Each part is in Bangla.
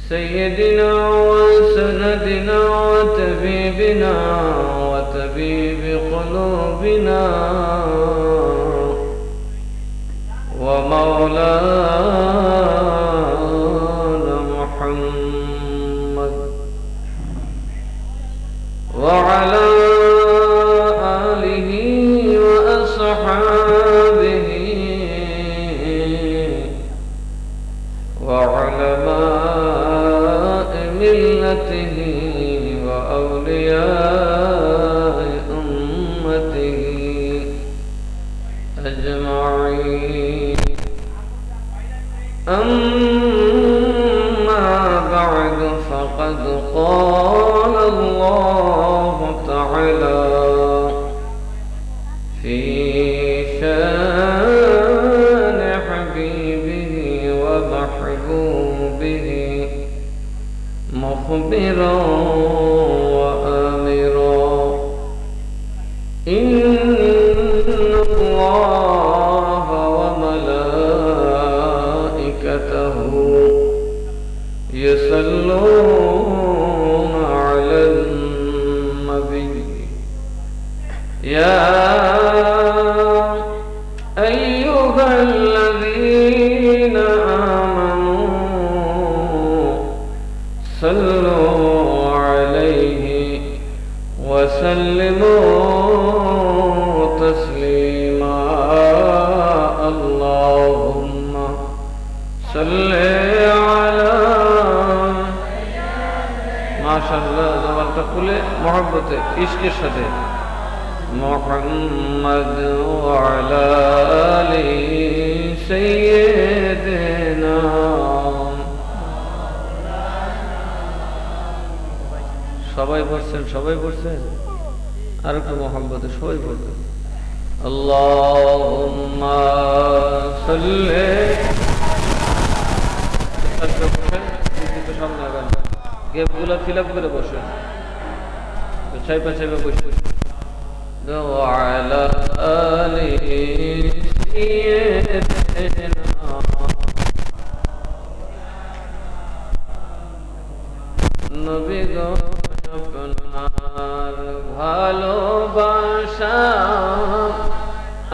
سيدنا وسندنا وطبيبنا وطبيب قلوبنا ومولانا محمد وعلى آله وأصحابه وعلماء ملته وأولياء أمته أجمعين. أما بعد فقد قال الله تعالى في شان حبيبه ومحبوبه مخبرا وآمرا: إن الله وملائكته يصلون على النبي يا أيها الذين آمنوا صلوا عليه وسلموا تسليما. اللهم صل على মাশাআল্লাহ জবানটা খুলে মহব্বতে ইশকের সাথে মুহাম্মদ ওয়া আলা আলি সাইয়্যিদিনা। সবাই পড়ছেন আর একটু মহব্বতে সবাই পড়বেন। আল্লাহুম্মা সাল্লি সামনে আগান, গ্যাপগুলো ফিল আপ করে বসেন, চাইপা বসে وعلى آل سيدنا নবী গো আপনার ভালোবাসা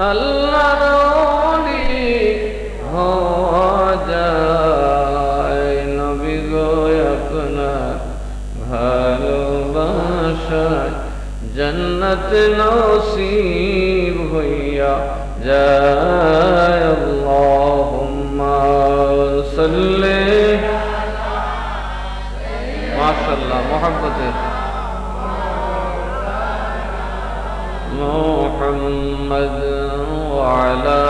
আল্লাহর ওলি হওয়া যায়। নবী গো আপনার ভালোবাসায় जन्नत नसीब होइया जाए। अल्लाहुम्मा सल्ले माशाअल्लाह मोहब्बते मुहम्मद व अला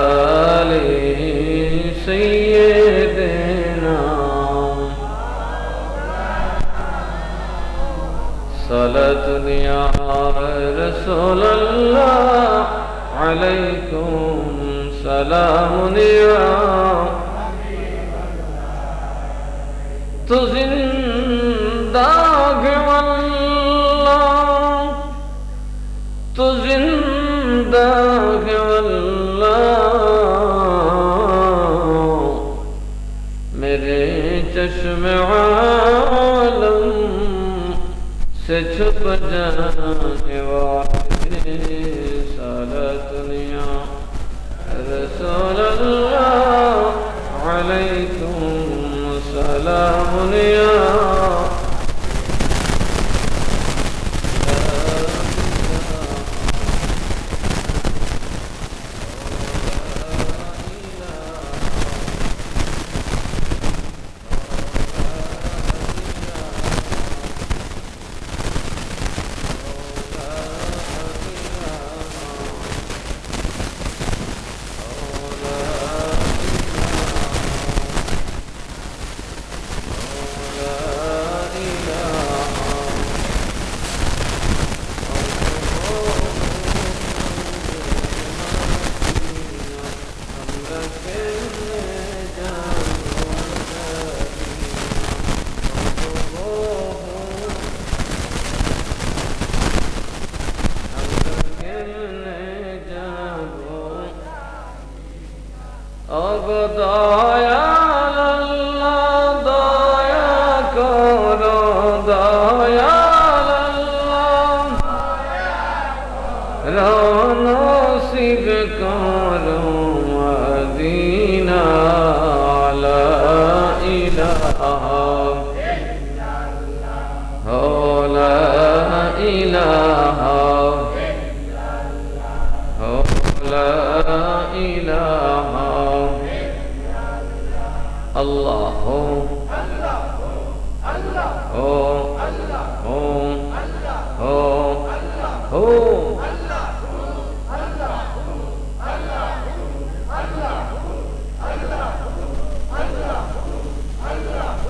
आलि सय्यिदिना। सलातुन या रसूल अल्लाह अलैकुम सलामुन या तो जिंदा है वल्लाह, तो जिंदा है वल्लाह मेरे चश्मे आलम से छुप जाने वाले। सलातुन या रसूल अल्लाह अलैकुम सलामुन या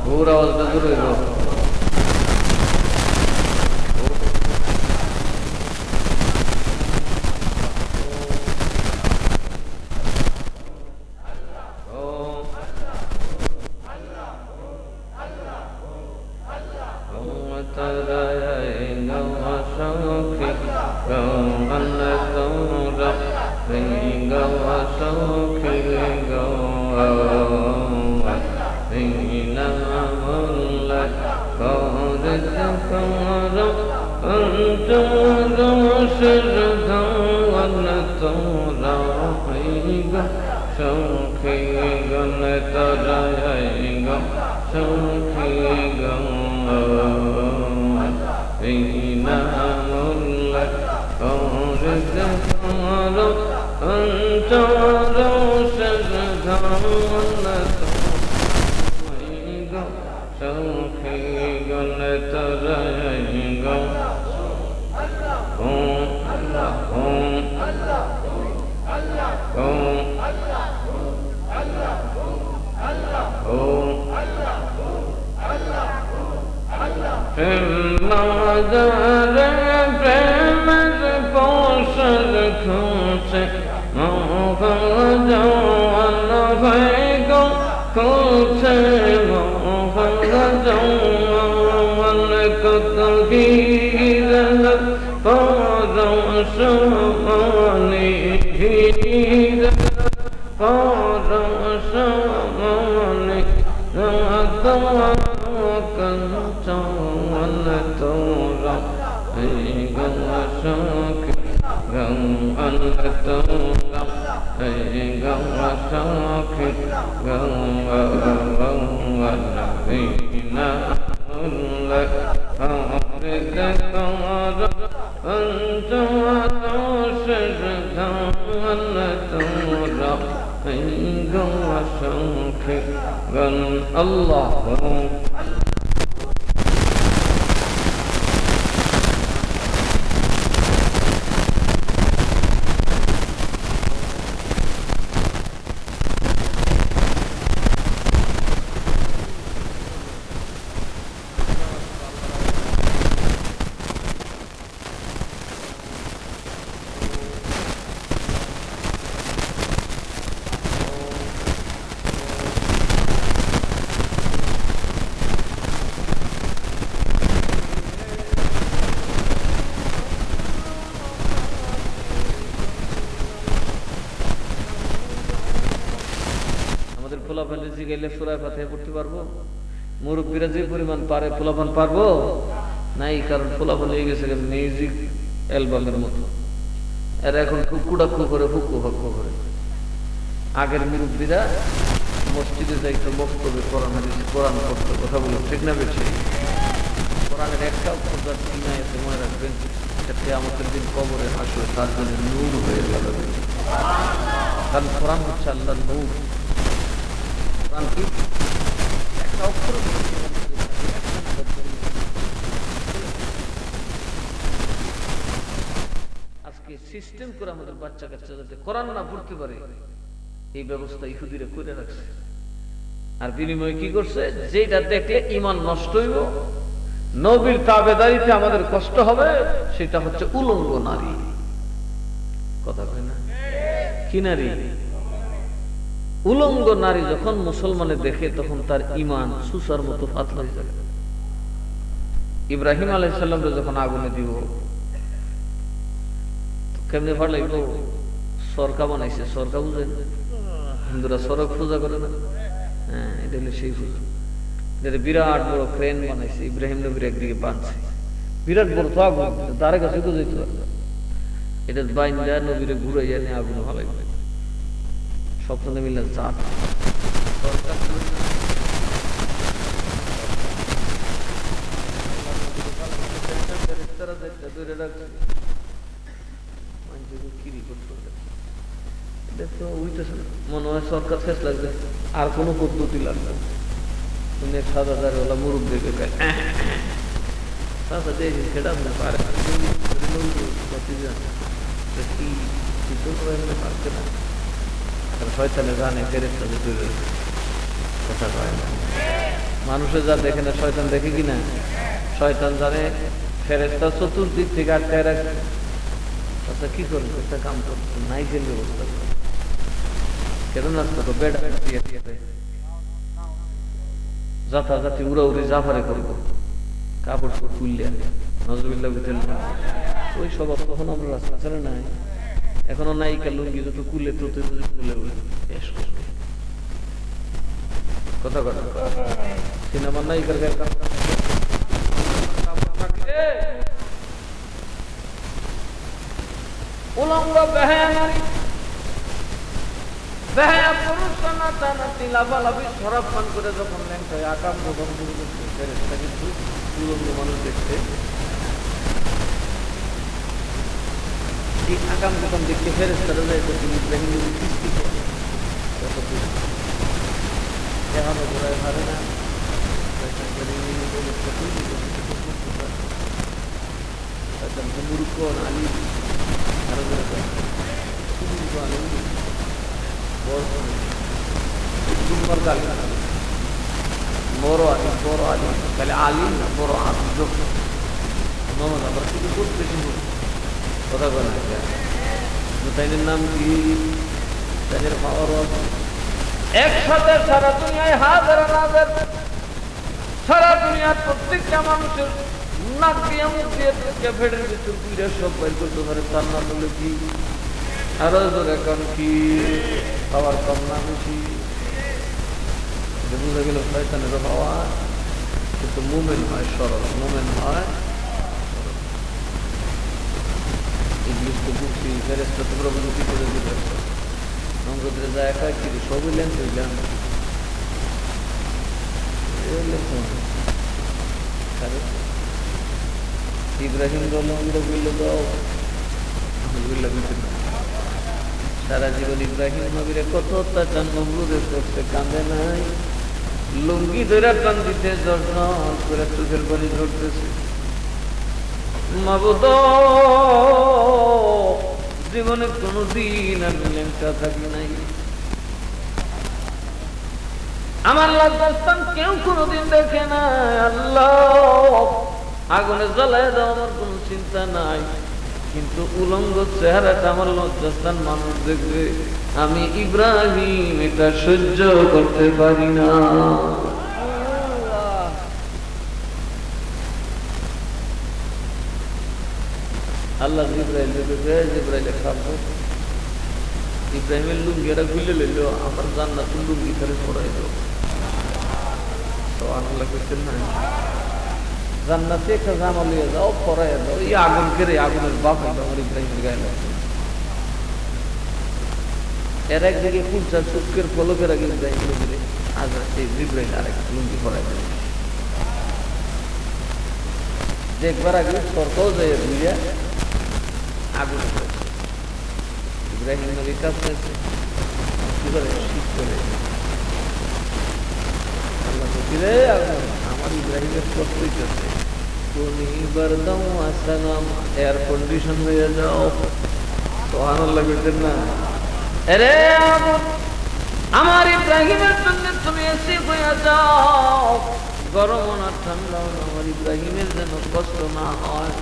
पूरा जरूर গেলে সূরা ফাতিহা পড়তে পারবো? মুরব্বীরা যে পরিমাণ পারে পোলাপান পারবো নাই, কারণ পোলাপান হয়ে গেছে মিউজিক অ্যালবামের মতো। এরা এখন খুব কুড়াক্কু করে হুক্কু হক্কু করে। আগের মুরব্বীরা মসজিদে যাইতো, বক্তব্য কোরআন পড়তো, কথা বলো ঠিক না বেশি? কোরআনের একটা অক্ষর চিনা এসে মনে রাখবেন, এটা কিয়ামতের দিন কবরে আসবে তার জন্য নূর হয়ে যাবে। কারণ কোরআন হচ্ছে আল্লাহর নূর। আজকে সিস্টেম করে আমাদের বাচ্চা কাচ্চা যাতে কোরআন না পড়তে পারে এই ব্যবস্থা ইহুদিরা করে রাখছে। আর বিনিময়ে কি করছে? যেটা দেখলে ঈমান নষ্ট হইব, নবীর তাবেদারিতে আমাদের কষ্ট হবে, সেটা হচ্ছে উলঙ্গ নারী। কথা কয় না? কি নারী? উলঙ্গ নারী যখন মুসলমানে দেখে তখন তার ঈমান সুসার মতো পাতলা হয়ে যাবে। ইব্রাহিম আলাইহিস সালাম যখন আগুনে দিব, কেমনে ফালাইব? সরকা বানাইছে। সরকা বুঝেন? হিন্দুরা সরক পূজা করে না? হ্যাঁ, এটা হলো সেই পূজা। এটা বিরাট বড় ক্রেন বানাইছে, ইব্রাহিম নবীর একদিকে বাঁধছে, বিরাট বড় তো আগুন, তার কাছে তো যেতে পারবে। এটা বাইন্দা নবীরে ঘুরাইয়া নিয়ে আগুনে ফালাইবে। স্বপ্নে মিললে চাঁদ ধরে রাখছে কিরি করতে দেখো উইতেছে না, মনে হয় সরকার শেষ লাগবে, আর কোনো পদ্ধতি লাগবে। তুমি 7,000 ওলা মুরুখ দেখে সাথে দেখি সেটা না পারে পারছে না, শয়তানে জানে ফেরেশতা ভিতরে কথা কয় না। মানুষের যা দেখে না শয়তান দেখে কিনা, শয়তান জানে ফেরেশতা চতুর্দিক থেকে আটকায় রাখে। আচ্ছা কি করবে, একটা কাম করছে নাইকের ব্যবস্থা করে কেন রাস্তা তো বেড দিয়ে যাতাযাতি উড়াউড়ি জাফারে করবো, কাপড় তুললে নজরুল্লাহ ভিতরে ওই স্বভাব তখন আমরা রাস্তা ছেড়ে নাই। এখনো নায়িকা লুঙ্গি যত কুলে তত কুলে বেশ করবে কথা কথা সিনেমার নায়িকার গায়ে উলঙ্গ বেহায়া নারী, বেহায়া পুরুষ টানাটানি লাফালাফি সরাব পান করে যখন ল্যাংটায় আকাম যখন শুরু করছে ফেরেশতা কিন্তু উলঙ্গ মানুষ দেখতে আকাম যখন দেখতে ফেরেশতারা যায় তো তিনি সৃষ্টি করে এখনো ঘোরায় পারে না। মুরুক্ষ আলী আরো বড় আলী বড় আলী তাহলে আলী না বড় আলী মোহাম্মদ আমরা শুধু করতে শুনবো কথা বলা তাইনের নাম কি, তাইনের পাওয়ার একসাথে সারা দুনিয়ায় হাজার হাজার, সারা দুনিয়ার প্রত্যেকটা মানুষের নাক দিয়ে মুখ দিয়ে ফেটের ভিতর দুইটা সব বাইর করতে পারে। তার নাম হলো কি, আরো জোরে এখন কি, খাবার কম না বেশি বুঝা গেল শয়তানের হওয়া, কিন্তু মুমেন হয় সরল, মুমেন হয় ইংলিশ তো বুঝছি ফেরেশতা তো প্রভু কি করে দিবে নঙ্গদরে যায় একা কি সবই লেন্স হইলাম ইব্রাহিম বলল দাও সারা জীবন ইব্রাহিম নবীরে কত অত্যাচার নমরুদের করছে, কান্দে নাই, লুঙ্গি ধরে কান্দিতে যত্ন করে চোখের পানি ঝরতেছে। মাবুদ জীবনে কোনদিন আমি লেংটা থাকি নাই, আমার লজ্জাস্থান কেউ কোনদিন দেখে না। আল্লাহ আগুনে জ্বালায় দাও, আমার কোন চিন্তা নাই, কিন্তু উলঙ্গ চেহারাটা আমার লজ্জাস্থান মানুষ দেখবে, আমি ইব্রাহিম এটা সহ্য করতে পারি না। আল্লাহ জিব্রাইল জিব্রাইলে খাবো ইব্রাহিমের লুঙ্গিটা খুলে লইল, আমার জান্নাতুল লুঙ্গি ফেরে পড়াই দাও। তো আল্লাহ করছেন না জান্নাতে একটা জামা লিয়ে যাও পরাই দাও, এই আগুন কেড়ে আগুনের বাপ আমার ইব্রাহিমের গায়ে লাগবে। এর একদিকে 50 শুক্রের ফলকের আগে ইব্রাহিম লুঙ্গি আজ এই জিব্রাইল আরেক লুঙ্গি পরাই দেবে। দেখবার আগে তর্কও যায় বুঝিয়া আগুন ইব্রাহিম নবীর কাছে কি করে শীত করে আল্লাহ বলছিলেন আগুন আমার ইব্রাহিমের কষ্ট হইতেছে, তুমি বারদাও আসসালাম এয়ার কন্ডিশন হয়ে যাও। সুবহানাল্লাহ বলতেন না, আরে আগুন আমার ইব্রাহিমের জন্য তুমি এসি হয়ে যাও, গরম না ঠান্ডা আমার ইব্রাহিমের যেন কষ্ট না হয়।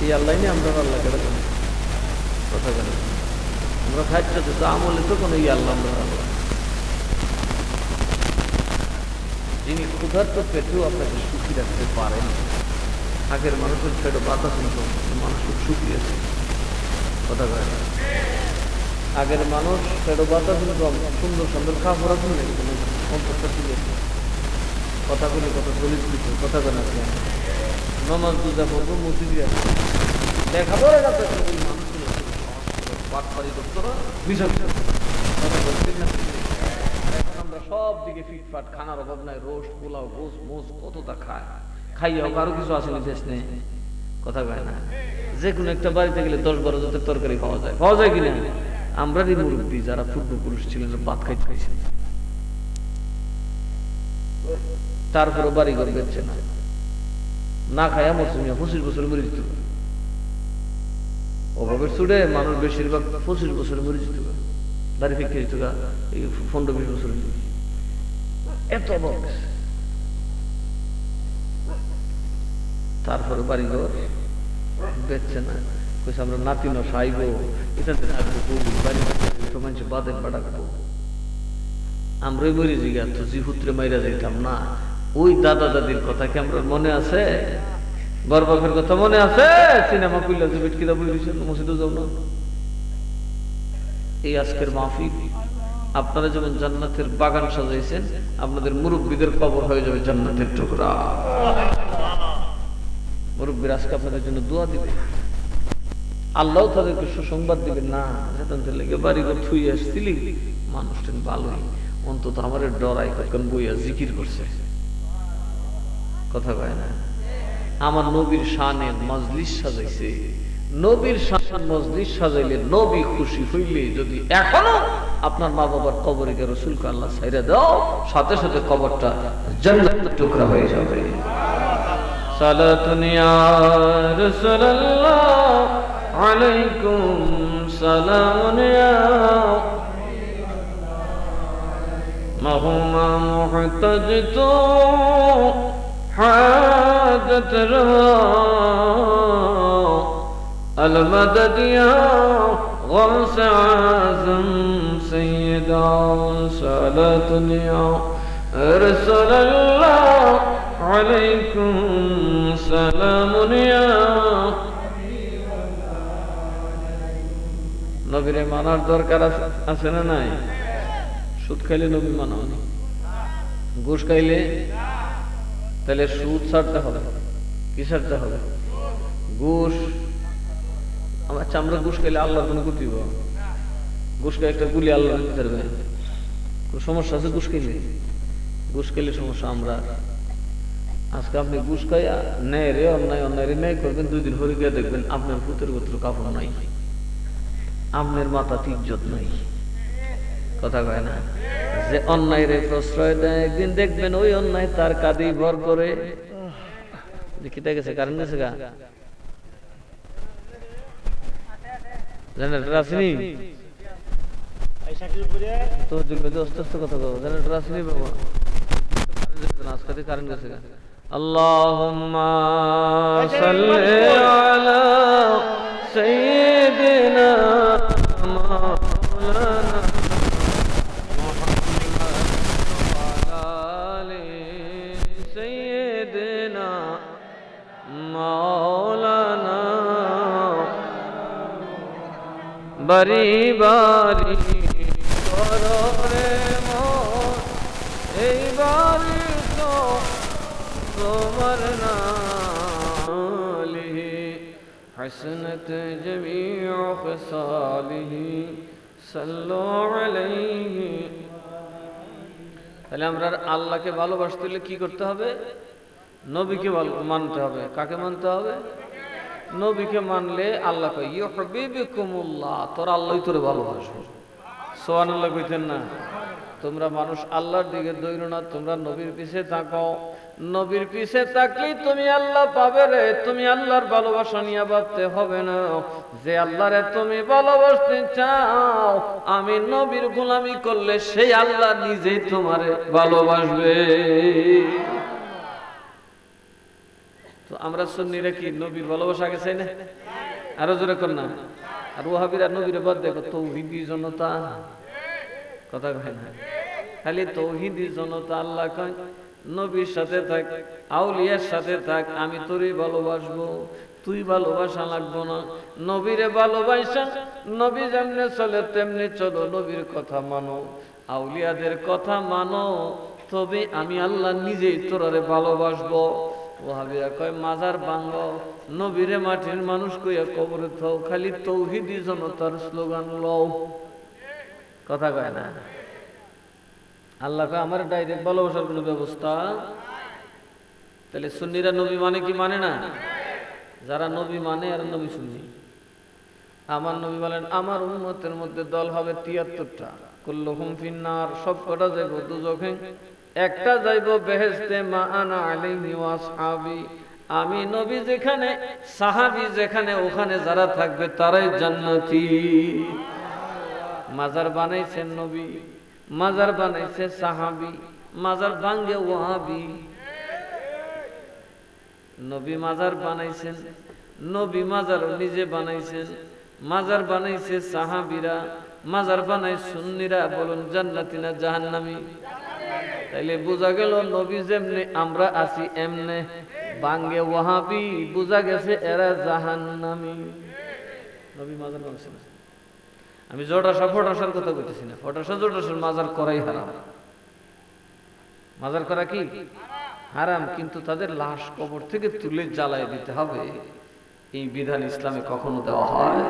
এই আল্লাহ নিয়ে আমরা আল্লাহ কেটে কথা বলে আমরা খাচ্ছি তো আমলে তো কোনো ই আল্লাহ আমরা আল্লাহ যিনি ক্ষুধার্ত পেটেও আপনাকে সুখী রাখতে পারেন। আগের মানুষের পেটে বাতাস মতো মানুষের সুখী আছে কথা বলে, আগের মানুষ পেটে বাতাস মতো সুন্দর সুন্দর খাওয়া পড়া শুনে অন্তরটা ঠিক আছে কথা বলে কথা চলিত কথা বলে আছে নমাজ পূজা করবো মসজিদে আছে দেখাবো এখন আমরা সব দিকে ফিটফাট, খানার অভাব নাই, রোস্ট পোলাও গোস মোস কতটা খায়, খাইয়া কারো কিছু আসেনি দেশ নেই, কথা কয় না। যে কোনো একটা বাড়িতে গেলে 10-12 জাতের তরকারি পাওয়া যায় কিনা? আমরারই মুরব্বী যারা পূর্বপুরুষ ছিলেন ভাত খাইছেন, তারপরে বাড়ি ঘর বেচছে না খায়া মরছে, 25 বছর মরে যেত। অভাবের চুড়ে মানুষ বেশিরভাগ 25 বছর মরে যেত, দাঁড়িয়ে ফিকে যেত, 15-20 বছর এত অভাব। তারপরে বাড়ি ঘর বেচছে না, কইছে আমরা নাতি না সাইব, এটাতে থাকবো বাড়ি মানুষ বাদে পাঠাবো। আমরাই মরি জিগা তো জিহুত্রে মাইরা যাইতাম না। ওই দাদা দাদির কথা কি আমরা মনে আছে? বরবাপের কথা মনে আছে? সিনেমা কইলা যে বিটকিদা বইছেন মসজিদে যাও না। এই আজকের মাহফিল আপনারা যেমন জান্নাতের বাগান সাজাইছেন, আপনাদের মুরব্বীদের কবর হয়ে যাবে জান্নাতের টুকরা। মুরব্বীর আজকে আপনাদের জন্য দোয়া দিবে, আল্লাহ তাদেরকে সুসংবাদ দিবেন। না লেগে বাড়ি ঘর থুই আসছিলি, মানুষটা ভালোই, অন্তত আমার ডরাই কখন বইয়া জিকির করছে, কথা কয় না। আমার নবীর শানে মজলিস সাজাইছে, নবীর শান মজলিস সাজাইলে নবী খুশি হইলে যদি এখনো আপনার মা বাবার কবরে গিয়ে রাসূলকে আল্লাহ ছাইরা দাও, সাথে সাথে কবরটা জান্নাতের টুকরা হয়ে যাবে। সালাতুন ইয়া রাসূলুল্লাহ আলাইকুম সালামুন ইয়া মাহুমা মুহতাজতু حاجت المدد يا غوث اعظم سيدا صلاة يا رسول الله عليكم سلام يا নবীরে মানার দরকার আছে না নাই? সুদ খাইলে নবী মানা, ঘুষ খাইলে তাহলে সুদ ছাড়তে হবে, কি ছাড়তে হবে? ঘুষ। আচ্ছা, আমরা ঘুষ খাইলে আল্লাহর কোনো ক্ষতি হবে? ঘুষ খাই একটা গুলি আল্লাহ দিতে পারবে? সমস্যা আছে ঘুষ খাইলে? ঘুষ খাইলে সমস্যা আমরা। আজকে আপনি ঘুষ খাইয়া ন্যায় রে অন্যায়, অন্যায় রে ন্যায় করবেন, 2 দিন হয়ে গিয়ে দেখবেন আপনার পুতের গোত্র কাপড় নাই, আপনার মাথা ইজ্জত নাই, কথা কয় না। যে অন্যায় রে প্রশ্রয় দেয়, একদিন দেখবেন ওই অন্যায় তার কাঁধেই ভর করে। দেখিতে গেছে কারেন্ট গেছে গা, জেনারেটর আসেনি তো আস্তে আস্তে কথা কও, জেনারেটর আসেনি বাবা, আজকে কারেন্ট গেছে গা। আল্লাহুম্মা সাল্লি আলা সাইয়্যিদিনা মাওলানা মাওলানা বারি বারি করো রে মন, এই বারি তো তোমার নালিহি হাসনাত জামিউ খিসালিহি সাল্লু আলাইহি। তাহলে আমরা আল্লাহকে ভালোবাসতে হলে কি করতে হবে? নবীকে মানতে হবে। কাকে মানতে হবে? নবীকে মানলে আল্লাহ কয় ইউহিব্বুকুমুল্লাহ, তোর আল্লাহই তোরে ভালোবাসবে। সুবহানাল্লাহ কইতেন না? তোমরা মানুষ আল্লাহর দিকে দৌড়ো না, তোমরা নবীর পিছে থাকো। নবীর পিছে থাকলেই তুমি আল্লাহ পাবে রে। তুমি আল্লাহর ভালোবাসা নিয়ে ভাবতে হবে না। যে আল্লাহরে তুমি ভালোবাসতে চাও, আমি নবীর গোলামি করলে সেই আল্লাহ নিজেই তোমারে ভালোবাসবে। তো আমরা সুন্নিরা কি নবীর ভালোবাসা আগে চাই না? আরো জোরে কর না। আর ওয়াহাবিরা নবীর বাদ দেখো তৌহিদি জনতা, কথা কয় না, খালি তৌহিদি জনতা। আল্লাহ কয় নবীর সাথে থাক, আউলিয়ার সাথে থাক, আমি তোরই ভালোবাসবো, তুই ভালোবাসা লাগবো না। নবীরে ভালোবাসা, নবী যেমনে চলে তেমনি চলো, নবীর কথা মানো, আউলিয়াদের কথা মানো, তবে আমি আল্লাহ নিজেই তোরারে ভালোবাসবো। ওয়াহাবিরা কয় মাজার ভাঙো, নবীরে মাটির মানুষ কইয়া কবরে থাও, খালি তৌহিদি জনতার স্লোগান লও, কথা কয় না। আল্লাহ কয় আমার ডাইরেক্ট ভালোবাসার কোনো ব্যবস্থা তাহলে সুন্নিরা নবী মানে কি মানে না? যারা নবী মানে আর নবী সুন্নি। আমার নবী বলেন আমার উম্মতের মধ্যে দল হবে ৭৩টা, কুল্লুহুম ফিন্নার, সব কটা যাইব দুজখে, একটা যাইব বেহেশতে, মা আনা আলাইহি ওয়া আসহাবি, আমি নবী যেখানে সাহাবী যেখানে, ওখানে যারা থাকবে তারাই জান্নাতি। মাজার বানাইছেন নবী, মাজার বানাইছে সাহাবী, মাজার ভাঙ্গে ওয়াহাবি। নবী মাজার বানাইছেন, নবী মাজার নিজে বানাইছেন, মাজার বানাইছে সাহাবীরা, মাজার বানাই সুন্নিরা। বলুন জান্নাতি না জাহান্নামী? তাইলে বোঝা গেল নবী যেমনে আমরা আছি এমনে ভাঙ্গে ওয়াহাবি, বোঝা গেছে এরা জাহান্নামী। নবী মাজার বানাইছে না। আমি জটাশা ফটাশার কথা বলতেছি না, ফটাশা জটাশার মাজার করাই হারাম। মাজার করা কি হারাম, কিন্তু তাদের লাশ কবর থেকে তুলে জ্বালায় দিতে হবে, এই বিধান ইসলামে কখনো দেওয়া হয়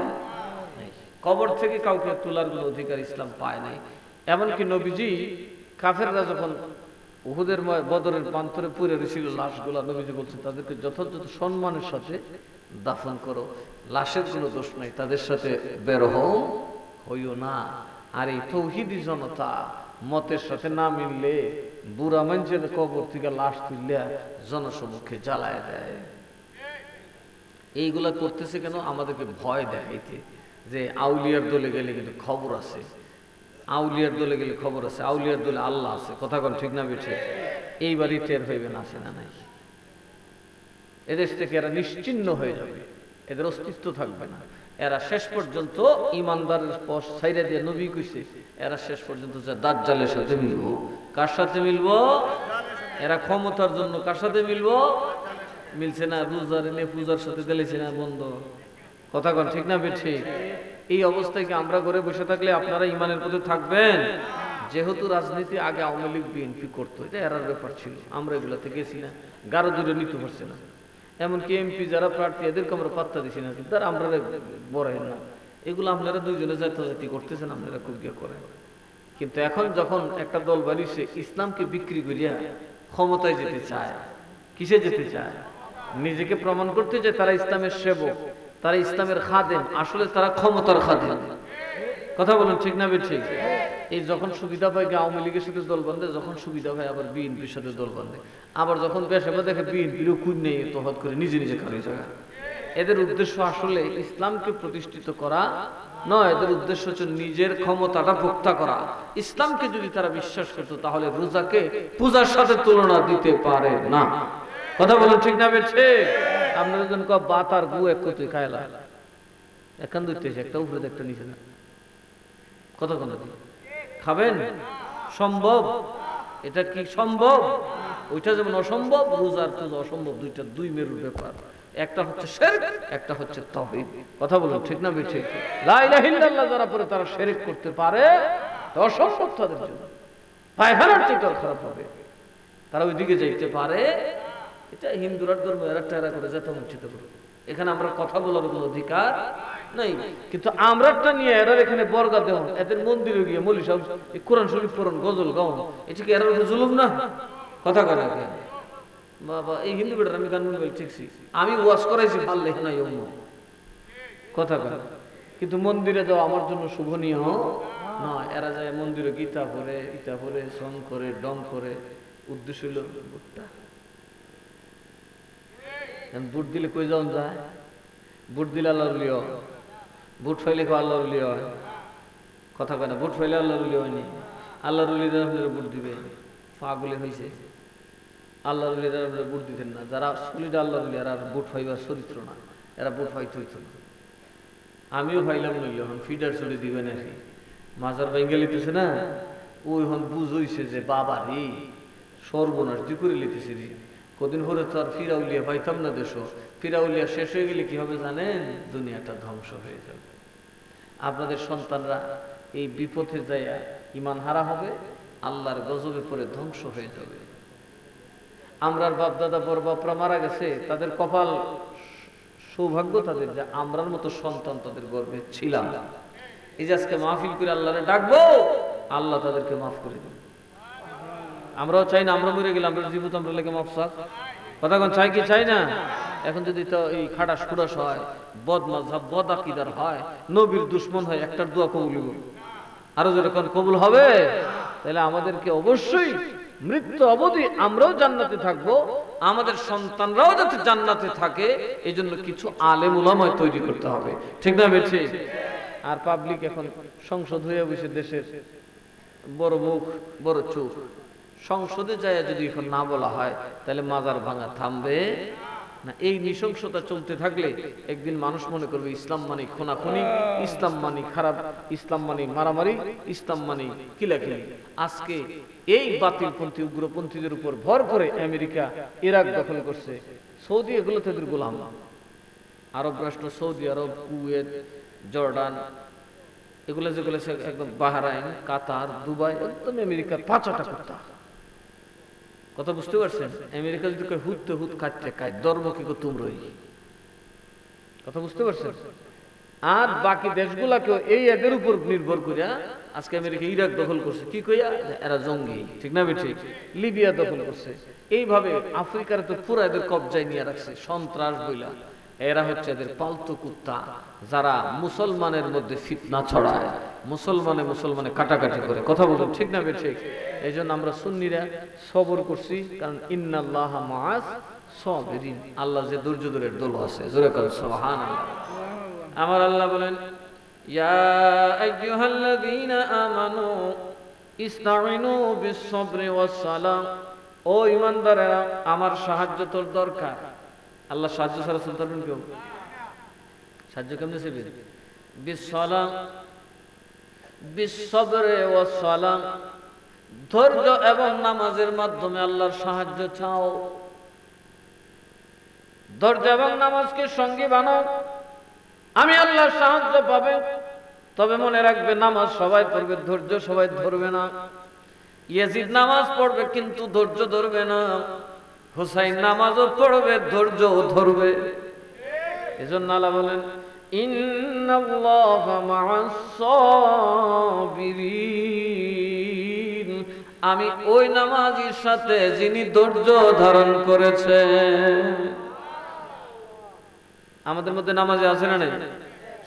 নাই। কবর থেকে কাউকে তোলার কোনো অধিকার ইসলাম পায় নাই। এমনকি নবীজি কাফেররা যখন উহুদের বদরের প্রান্তরে পুড়ে ছিল লাশগুলা, নবীজি বলছেন তাদেরকে যথাযথ সম্মানের সাথে দাফন করো, লাশের কোনো দোষ নাই, তাদের সাথে বের হইও না। আর এই তৌহিদি জনতা মতের সাথে না মিললে বুড়া মানুষের কবর থেকে লাশ তুললে জনসমক্ষে জ্বালায় দেয়। এইগুলা করতেছে কেন? আমাদেরকে ভয় দেখাইতে, যে আউলিয়ার দলে গেলে কিন্তু খবর আছে, আউলিয়ার দলে গেলে খবর আছে, আউলিয়ার দলে আল্লাহ আছে। কথা কোন ঠিক না বেঠে? এইবারই টের হইবেন আছে না নাই। এদেশ থেকে এরা নিশ্চিহ্ন হয়ে যাবে, এদের অস্তিত্ব থাকবে না। এরা শেষ পর্যন্ত ইমানদারের পথ ছাইড়া দিয়ে, নবী কইছে এরা শেষ পর্যন্ত যে দাজ্জালের সাথে মিলবো। কার সাথে মিলবো? এরা ক্ষমতার জন্য কার সাথে মিলবো? মিলছে না রোজার এনে পূজার সাথে দিলেছে না বন্ধ। কথা কন ঠিক না বেঠে? এই অবস্থায় কি আমরা ঘরে বসে থাকলে আপনারা ইমানের পথে থাকবেন? যেহেতু রাজনীতি আগে আওয়ামী লীগ বিএনপি করতো, এটা এরার ব্যাপার ছিল, আমরা এগুলাতে গেছি না, গারো দূরে নিতে পারছে না। এমনকি এমপি যারা প্রার্থী এদেরকে আমরা পাত্তা দিছি না, তার আমরা বড়েন না। এগুলো আপনারা দুইজনে জাতি করতেছেন, আপনারা খুব গিয়ে করেন। কিন্তু এখন যখন একটা দল বাড়িছে ইসলামকে বিক্রি করিয়া ক্ষমতায় যেতে চায়, কিসে যেতে চায়? নিজেকে প্রমাণ করতে চায় তারা ইসলামের সেবক, তারা ইসলামের খাদেম, আসলে তারা ক্ষমতার খাদেম। কথা বলুন ঠিক না ঠিক? এই যখন সুবিধা পায় আওয়ামী লীগের সাথে দল বাঁধে, যখন সুবিধা পায় আবার বিএনপির সাথে দল বাঁধে, আবার যখন পেশাবা দেখে বিএনপিরও কুন নেই তো হত করে নিজে নিজে খালি জায়গা। এদের উদ্দেশ্য আসলে ইসলামকে প্রতিষ্ঠিত করা নয়, এদের উদ্দেশ্য হচ্ছে নিজের ক্ষমতাটা ভোক্তা করা। ইসলামকে যদি তারা বিশ্বাস করতো তাহলে রোজাকে পূজার সাথে তুলনা দিতে পারে না। কথা বলুন ঠিক না বেছে? আপনারা যখন বাত আর গু এক করতে খায়লা একান দুইতে একটা উপরে একটা নিচে না, কথা কোন খাবেন? সম্ভব? এটা কি সম্ভব? ওইটা যেমন অসম্ভব, রোজার পূজা অসম্ভব। দুইটা দুই মেরুর ব্যাপার, একটা হচ্ছে শিরক, একটা হচ্ছে তাওহীদ। কথা বলুন ঠিক না বেঠিক? লা ইলাহা ইল্লাল্লাহ যারা পড়ে তারা শিরক করতে পারে, তো অসম্ভব তাদের জন্য, পায়খানার চেয়ে খারাপ হবে। তারা ওইদিকে যাইতে পারে। এটা হিন্দুরা ধর্ম, এরা টেরা করে যেতে বঞ্চিত করে। এখানে আমরা কথা বলার কোনো অধিকার নাই। কিন্তু আমরাটা নিয়ে এরা এখানে বর্গা দেওয়া, এদের মন্দিরে গিয়ে মৌলী সাহেব কোরআন শরীফ পড়ুন, গজল গাউন, এটা কি এরা জুলুম না? কথা কয় না বাবা? এই হিন্দু বেটার আমি গান বলি ঠিকছি, আমি ওয়াজ করাইছি, ভাল লেখে নাই অন্য কথা কয়। কিন্তু মন্দিরে যাওয়া আমার জন্য শুভনীয় নয়। এরা যায় মন্দিরে গীতা পড়ে, ইটা পড়ে, সং করে, ডং করে, উদ্দেশ্য হইল ভোটটা। ভোট দিলে কই যাওয়া যায়? ভোট দিলে আল্লাহ লিও, ভোট ফাইলে আল্লাহ লিও হয়। কথা কয় না? ভোট ফাইলে আল্লাহ লিও হয়নি। আল্লাহ রুলিরা আপনারা ভোট দিবে, পাগলে হয়েছে। আল্লাহ রুলিরা আপনারা ভোট দিতেন না। যারা সলিডা আল্লাহ রুলি, এরা ভোট ফাইবার চরিত্র না, এরা ভোট ফাইতে হইত না। আমিও ফাইলাম নইলে হন ফিডার চলে দিবে নাকি মাজার বাইঙ্গে লিতেছে না, ওই হন বুঝ হইছে যে বাবা রে সর্বনাশ দি করে লিতেছে রে। কদিন পরে তো আর ফিরাউলিয়া পাইতাম না দেশ। ফিরাউলিয়া শেষ হয়ে গেলে কি হবে জানেন? দুনিয়াটা ধ্বংস হয়ে যাবে। আপনাদের সন্তানরা এই বিপথে যায় ইমান হারা হবে, আল্লাহর গজবে পড়ে ধ্বংস হয়ে যাবে। আমরার বাপ দাদা বড় বাপরা মারা গেছে, তাদের কপাল সৌভাগ্য তাদের যে আমরার মতো সন্তান তাদের গর্ভে ছিলাম। এই যে আজকে মাহফিল করে আল্লাহরে ডাকবো, আল্লাহ তাদেরকে মাফ করে দেবে। আমরাও চাই না আমরা মরে গেলে আমরা জীবিত আমরা লেগে মাফ চাক। কথা কোন চাই কি চাই না? এখন যদি তো এই খাটাস খুড়াস হয়, বদ মাযহাব বদ আকীদার হয়, নবীর দুশমন হয়, একটার দোয়া কবুল হবে? আরো যখন কবুল হবে, তাহলে আমাদেরকে অবশ্যই মৃত্যু অবধি আমরাও জান্নাতে থাকবো, আমাদের সন্তানরাও যাতে জান্নাতে থাকে, এই জন্য কিছু আলেম উলামা তৈরি করতে হবে। ঠিক না বেঠি? আর পাবলিক এখন সংসদ হয়ে বসে, দেশের বড় মুখ বড় চোখ, সংসদে যায় যদি এখন না বলা হয়, তাহলে মাজার ভাঙা থামবে না। এই নৃশংসতা চলতে থাকলে একদিন মানুষ মনে করবে ইসলাম মানে খুনাখুনি, ইসলাম মানে খারাপ, ইসলাম মানে মারামারি, ইসলাম মানে কিলাকিলি। আজকে এই বাতিলপন্থী উগ্রপন্থীদের উপর ভর করে আমেরিকা ইরাক দখল করছে, সৌদি এগুলো তাদের গোলাম। আরব রাষ্ট্র সৌদি আরব, কুয়েত, জর্ডান, এগুলো যেগুলো একদম বাহরাইন, কাতার, দুবাই, একদম আমেরিকার পাঁচাটা কুত্তা। কথা বুঝতে পারছেন? আমেরিকা যদি হুদতে হুদ কাটতে কাট, ধর্ম কি তোমরাই। কথা বুঝতে পারছেন? আর বাকি দেশগুলাকেও এই এদের উপর নির্ভর করিয়া আজকে আমেরিকা ইরাক দখল করছে, কি কইয়া? এরা জঙ্গি। ঠিক না বেঠি? লিবিয়া দখল করছে। এইভাবে আফ্রিকার তো পুরো এদের কবজায় নিয়ে রাখছে, সন্ত্রাস বইলা। এরা হচ্ছে এদের পালতু কুত্তা, যারা মুসলমানের মধ্যে ফিতনা ছড়ায়, মুসলমানে কাটাকাটি করে। কথা বলুন ঠিক না বেঠি? এই জন্য আমরা সুন্নিরা সবর করছি, কারণ ইন্নাল্লাহা মাআস সাবিরিন, আল্লাহ যে ধৈর্য ধরে দল আছে। জোরে বলেন সুবহানাল্লাহ। আমার আল্লাহ বলেন, ইয়া আইয়ুহাল্লাযীনা আমানু ইসতাঈনু বিস-সাবরি ওয়াস-সালাহ। ও ঈমানদারেরা, আমার সাহায্য তোর দরকার। আল্লাহ সাহায্য ছাড়া চলতে পারবেন কেউ? সাহায্য কেমনে চাইবে? বিস-সালাহ, বিস-সাবরি ওয়াস-সালাহ, ধৈর্য এবং নামাজের মাধ্যমে আল্লাহর সাহায্য চাও। ধৈর্য এবং নামাজকে সঙ্গী বানাও, আমি আল্লাহর সাহায্য পাবে। তবে মনে রাখবে, নামাজ সবাই পড়বে, ধৈর্য সবাই ধরবে না। ইয়াজিদ নামাজ পড়বে কিন্তু ধৈর্য ধরবে না, হুসাইন নামাজও পড়বে, ধৈর্যও ধরবে। এজন্য আল্লাহ বলেন, ইন্নাল্লাহা মা'আস সাবিরিন, আমি ওই নামাজীর সাথে যিনি ধৈর্য ধারণ করেছে। আমাদের মধ্যে নামাজে আছে না নাই?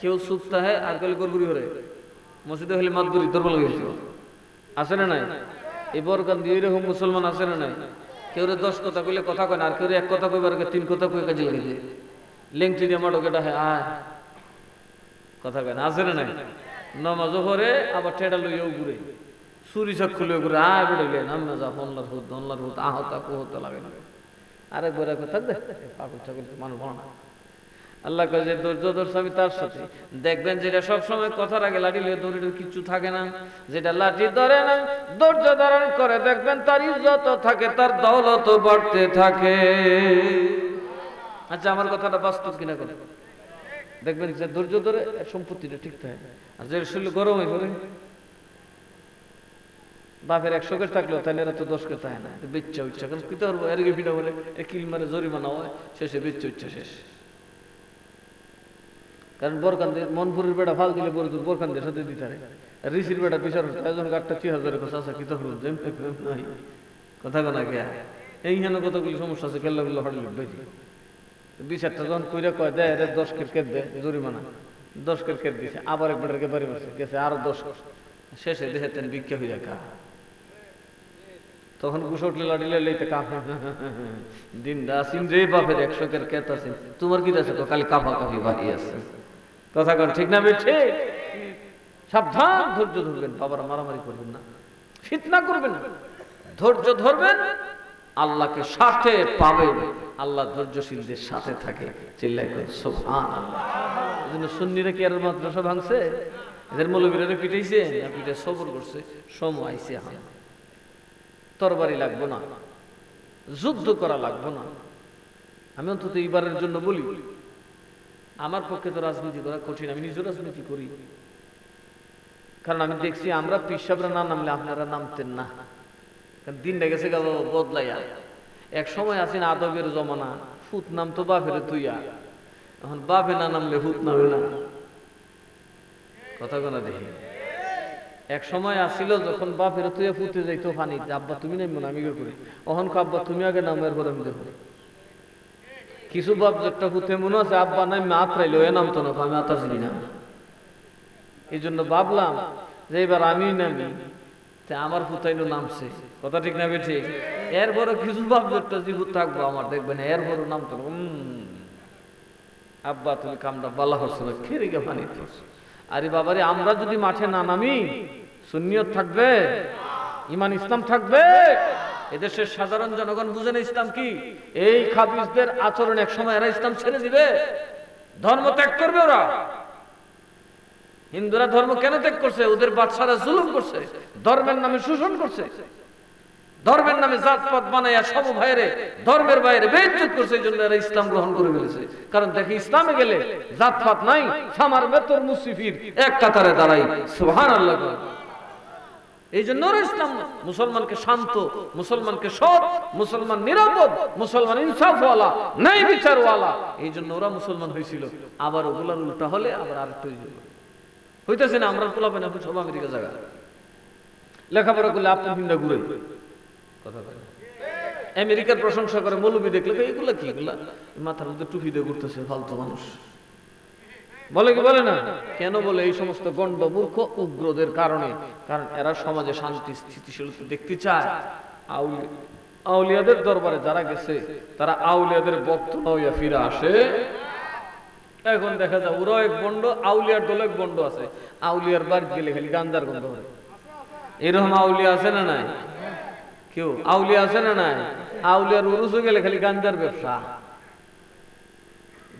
কেউ সুস্থ হয় আর কেউ গরগুরি করে, মসজিদে হলে মাতবুরি দুর্বল হয়ে গেছিল, আছে না নাই? এই বরকান দিয়ে এরকম মুসলমান আছে না নাই? কেউ 10 কথা কইলে কথা কয় না, আর কেউ 1 কথা কইবার 3 কথা কই কাজে লাগে যায়। লেংটি দিয়ে মাডোকেটা হয়, আয় কথা কয় না, আছে না নাই? নামাজও পড়ে আবার টেডা লইয়াও ঘুরে, চুরি চক্ষু লইয়া ঘুরে, আয় বেড়ে নামে যা হল্লার হুদ আহতা কুহতা লাগে না। আরেক বড় কথা দে, পাগল ছাগল মানুষ ভালো না। আল্লাহ কয় যে ধৈর্য ধরছে আমি তার সাথে। দেখবেন যেটা সবসময় কথার আগে লাঠি লিয়ে দৌড়ে কিচ্ছু থাকে না, যেটা লাঠি ধরে না, ধৈর্য ধারণ করে, দেখবেন তার ইজ্জত থাকে, তার দৌলত বাড়তে থাকে। আচ্ছা, আমার কথাটা বাস্তব কিনা করে দেখবেন, যে ধৈর্য ধরে সম্পত্তিটা ঠিক থাকে। আর যে শরীর গরম হয়ে পড়ে, বাপের 100 কের থাকলেও তাহলে এরা তো 10 কের থাকে না, বেচ্চা উচ্চা। কারণ কি করবো, এর ফিটা বলে কিল মারে জরিমানা হয়, শেষে বেচ্চা উচ্চা শেষ। কারণ বোরকানদের মনপুরের বেটা ফাল দিলে বোরকানদের সাথে দিতে পারে, ঋষির বেটা পিছার একজন 8,000 কথা কি তখন নাই কথা কোনা কে এইখানে কতগুলি সমস্যা আছে, কেল্লাগুলো হটল বেশি বিচারটা যখন কইরা কয় দেয় 10 কের কেট দেয় জরিমানা, 10 কের কেট দিছে, আবার এক বেটারকে বাড়ি মারছে, গেছে আরো 10, শেষে দেখেতেন ভিক্ষা হইয়া কা। তখন গুছ উঠলে লাঠিলে লইতে কাফা দিন দাসিন রে বাপের 100 কের কেট আছে, তোমার কি আছে? কালি কাফা কাফি বাড়ি আছে। কথা কন ঠিক না বেঠে? সাবধান, ধৈর্য ধরবেন, বাবার মারামারি করবেন না, ফিতনা করবেন না, ধৈর্য ধরবেন, আল্লাহকে সাথে পাবেন। আল্লাহ ধৈর্যশীলদের সাথে থাকে। চিল্লাই করে সুবহানাল্লাহ। এজন্য সুন্নিরা কি আর মাদ্রাসা ভাঙছে? এদের মৌলবীরা পিটাইছে, পিঠে সবর করছে, সময় আইছে। এখন তরবারি লাগবো না, যুদ্ধ করা লাগবো না। আমি অন্তত এইবারের জন্য বলি, আমার পক্ষে তো রাজনীতি করা কঠিন, আমি নিজেও রাজনীতি করি। কারণ আমি দেখছি আমরা পিসাবরা না নামলে আপনারা নামতেন না, কারণ দিনটা গেছে গেল বদলাইয়া। এক সময় আছেন আদবের জমানা, ফুত নাম তো বাপের তুইয়া, এখন বাপে না নামলে ফুত নামে না। কথা কোনা দেখি, এক সময় আসছিল যখন বাপের তুইয়া ফুতে যাইতো পানি, আব্বা তুমি নামবো না আমি করি, অহন আব্বা তুমি আগে নামের পরে আমি দেখো। কিছু বাপ যেটা হুতে মনে আছে আব্বা নাই মা আত্রাইলো এ নাম তো না, আমি আত্রা চিনি না। এই জন্য ভাবলাম যে এবার আমি নামি, আমার ফুতাইলো নামছে, কথা ঠিক না বেঠে? এরপরে কিছু বাপ যেটা জীবন থাকবো আমার, দেখবেন এরপরে নাম তো আব্বা তুমি কামটা বালা হচ্ছে না, খেয়ে রেখে পানি পড়ছে। আরে বাবারে, আমরা যদি মাঠে না নামি সুন্নিয়ত থাকবে, ইমান ইসলাম থাকবে? এদেশের সাধারণ জনগণ বুঝে না ইসলাম কি। এই খাবিজদের আচরণ এক সময় এরা ইসলাম ছেড়ে দিবে, ধর্ম ত্যাগ করবে ওরা। হিন্দুরা ধর্ম কেন ত্যাগ করছে? ওদের বাদশারা জুলুম করছে, ধর্মের নামে শোষণ করছে, ধর্মের নামে জাতপাত বানাইয়া সব ভাইরে ধর্মের বাইরে বেইজ্জত করছে। এই জন্য এরা ইসলাম গ্রহণ করে ফেলেছে। কারণ দেখি ইসলামে গেলে জাতপাত নাই, সামার বেতর মুসিফির এক কাতারে দাঁড়াই, সুবহানাল্লাহ। এই জন্য ওরা ইসলাম মুসলমানকে শান্ত, মুসলমানকে সৎ, মুসলমান নিরাপদ, মুসলমান ইনসাফওয়ালা, ন্যায় বিচারওয়ালা, এই জন্য ওরা মুসলমান হয়েছিল। আবার ওগুলার উল্টা হলে আবার আরেকটা হইতেছে না। আমরা পোলাবেন এখন সব আমেরিকা জায়গা লেখাপড়া করলে আপনার হিন্দা ঘুরে কথা বলে, আমেরিকার প্রশংসা করে, মৌলবি দেখলে এগুলা কি, এগুলা মাথার মধ্যে টুপি দিয়ে ঘুরতেছে ফালতু মানুষ, বলে কি বলে না? কেন বলে? এই সমস্ত গণ্ড মূর্খ উগ্রদের কারণে। কারণ এরা সমাজে শান্তি স্থিতিশীলতা দেখতে চায়। আউলিয়াদের দরবারে যারা গেছে তারা আউলিয়াদের ভক্ত হইয়া ফিরে আসে। এখন দেখা যায় ওরা এক বন্ড, আউলিয়ার দল এক বন্ড আছে। আউলিয়ার বাড়ি গেলে খালি গাঞ্জার গন্ধ হয়। এরকম আউলিয়া আছে না নাই? কেউ আউলিয়া আছে না নাই? আউলিয়ার উরুসে গেলে খালি গাঞ্জার ব্যবসা,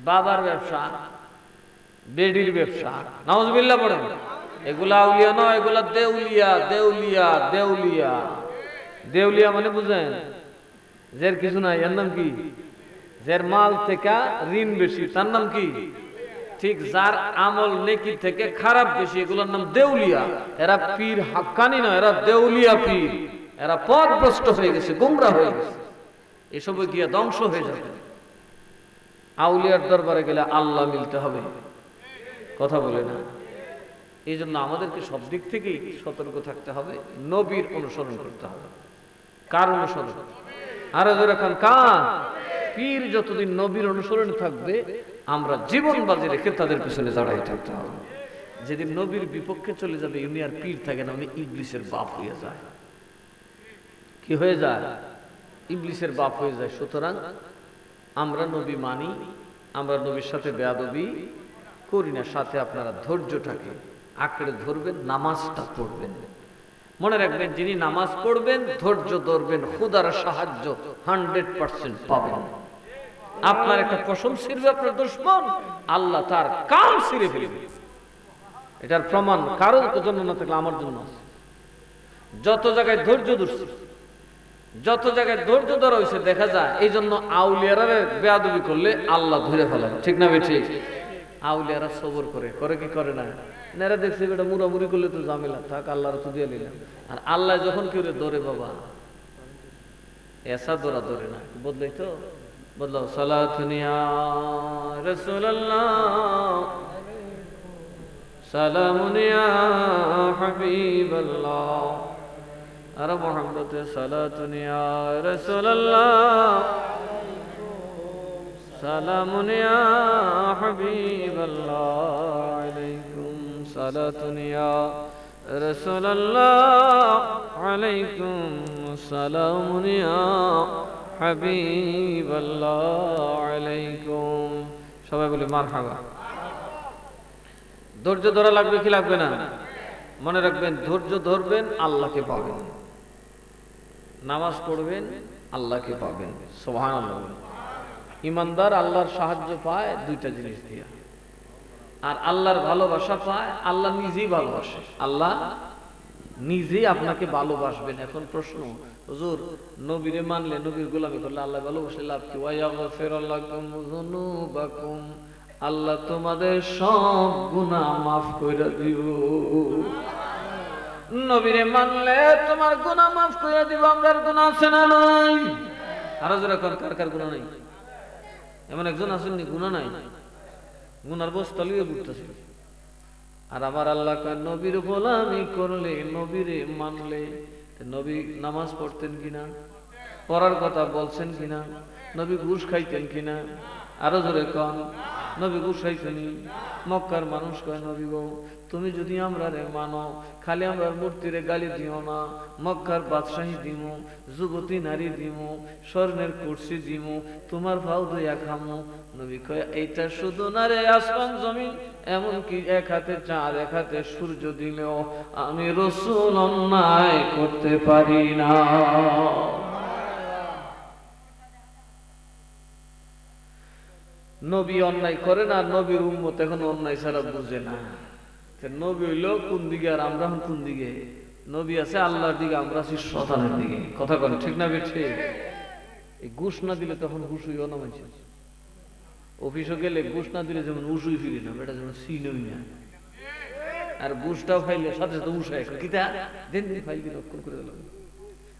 বাবার ব্যবসা, বেডির ব্যবসা, নাউজুবিল্লাহ পড়েন। এগুলা আউলিয়া নয়, এগুলা দেউলিয়া। দেউলিয়া দেউলিয়া দেউলিয়া মানে বুঝেন? যার কিছু নাই, এর নাম কি? যার মাল থেকে ঋণ বেশি, তার নাম কি? ঠিক, যার আমল নেকি থেকে খারাপ বেশি, এগুলোর নাম দেউলিয়া। এরা পীর হাক্কানি নয়, এরা দেউলিয়া পীর। এরা পথভ্রষ্ট হয়ে গেছে, গোমরা হয়ে গেছে, এসবে গিয়া ধ্বংস হয়ে যাবে। আউলিয়ার দরবারে গেলে আল্লাহ মিলতে হবে, কথা বলে না? এই জন্য আমাদেরকে সব দিক থেকেই সতর্ক থাকতে হবে, নবীর অনুসরণ করতে হবে। কার অনুসরণ? আরো জোরে খান, কার? পীর যতদিন নবীর অনুসরণ থাকবে, আমরা জীবন বাজি রেখে তাদের পিছনে দাঁড়াই থাকতে হবে। যেদিন নবীর বিপক্ষে চলে যাবে, উনি আর পীর থাকে না, উনি ইবলিসের বাপ হয়ে যায়। কি হয়ে যায়? ইবলিসের বাপ হয়ে যায়। সুতরাং আমরা নবী মানি, আমরা নবীর সাথে বেয়াদবি করি না। সাথে আপনারা ধৈর্যটাকে আঁকড়ে ধরবেন, নামাজটা পড়বেন। মনে রাখবেন, যিনি নামাজ পড়বেন, ধৈর্য ধরবেন, খোদার সাহায্য 100% পাবেন। আপনার একটা কসম ছিঁড়বে আপনার দুশমন, আল্লাহ তার কান ছিঁড়ে ফেলবে। এটার প্রমাণ কারোর জন্য না থাকলে আমার জন্য আছে। যত জায়গায় ধৈর্য ধরছে, যত জায়গায় ধৈর্য ধরা হয়েছে দেখা যায়। এই জন্য আউলিয়ারা বেয়াদবি করলে আল্লাহ ধরে ফেলেন, ঠিক না বেঠি? আউলিয়ারা সবর করে, করে কি করে না? নেরা দেখছে বেটা মুড়ামুড়ি করলে তো ঝামেলা, থাক আল্লাহর তো দিয়ে নিলাম। আর আল্লাহ যখন কেউ ধরে, বাবা এসা ধরা ধরে না, বদলাই তো বদলাও। সালাতুন ইয়া রাসূলুল্লাহ, সালামুন ইয়া হাবিবাল্লাহ, আর মুহাম্মদ সালাতুন ইয়া রাসূলুল্লাহ, সালামুন ইয়া হাবিবাল্লাহ, আলাইকুম সালাতুন ইয়া রাসূলুল্লাহ, আলাইকুম সালামুন ইয়া হাবিবাল্লাহ, আলাইকুম। সবাই বলে মারহাবা। ধৈর্য ধরা লাগবে কি লাগবে না? মনে রাখবেন, ধৈর্য ধরবেন, আল্লাহকে পাবেন। নামাজ পড়বেন, আল্লাহকে পাবেন। সুবহানাল্লাহ। ইমানদার আল্লাহর সাহায্য পায় দুইটা জিনিস দিয়া, আর আল্লাহর ভালোবাসা পায়, আল্লাহ নিজেই ভালোবাসে। আল্লাহ নিজেই আপনাকে ভালোবাসবেন। এখন প্রশ্ন, হুজুর নবীরে মানলে, নবীর গোলামি করলে আল্লাহ ভালোবাসলে লাভ কি? ওয়ায়াগফিরুল্লাকুম যুনুবাকুম, আল্লাহ তোমাদের সব গুনাহ মাফ কইরা দিব। নবীরে মানলে তোমার গুনাহ মাফ কইরা দিব। আমরার গুনাহ আছে না নাই? আরো যারা কার কার গুনাহ নাই? এমন একজন আছেন নি গুনাহ নাই? গুনার বস্তা লিয়ে ঘুরতেছে। আর আমার আল্লাহ কয়, নবীর গোলামি করলে, নবীরে মানলে। নবী নামাজ পড়তেন কিনা? পড়ার কথা বলছেন কিনা? নবী ঘুষ খাইতেন কিনা? আরো জোরে কন নবী গুসাইছেনি। মক্কার মানুষ কয় নবী গো তুমি যদি আমরা রে মানো খালি আমরা মূর্তিরে গালি দিও না, মক্কার বাদশাহী দিমু, যুবতী নারী দিমু, স্বর্ণের কুরসি দিমু, তোমার ভাও দইয়া খামু। নবী কয় এইটা শুধু না রে, আসমান জমিন এমনকি এক হাতে চাঁদ এক হাতে সূর্য দিলেও আমি রাসূল অন্যায় করতে পারি না। নবী অন্যায় করে না, নবীর উম্মত এখন অন্যায় ছাড়া বুঝে না। নবী হইলো কোন দিকে আর আমরা কোন দিকে? নবী আছে আল্লাহর দিকে, আমরা আছি শয়তানের দিকে। কথা বলেন ঠিক না বেঠে? এই ঘুষ না দিলে তখন হুশ হইও না মানুষ। অফিসে গেলে ঘুষ না দিলে যেমন উসুই ফিরি না, এটা যেমন সিনই না। আর ঘুষটাও খাইলে সাথে সাথে উসায় কিতা দিন দিন ফাইল দিন অক্ষর করে দিল।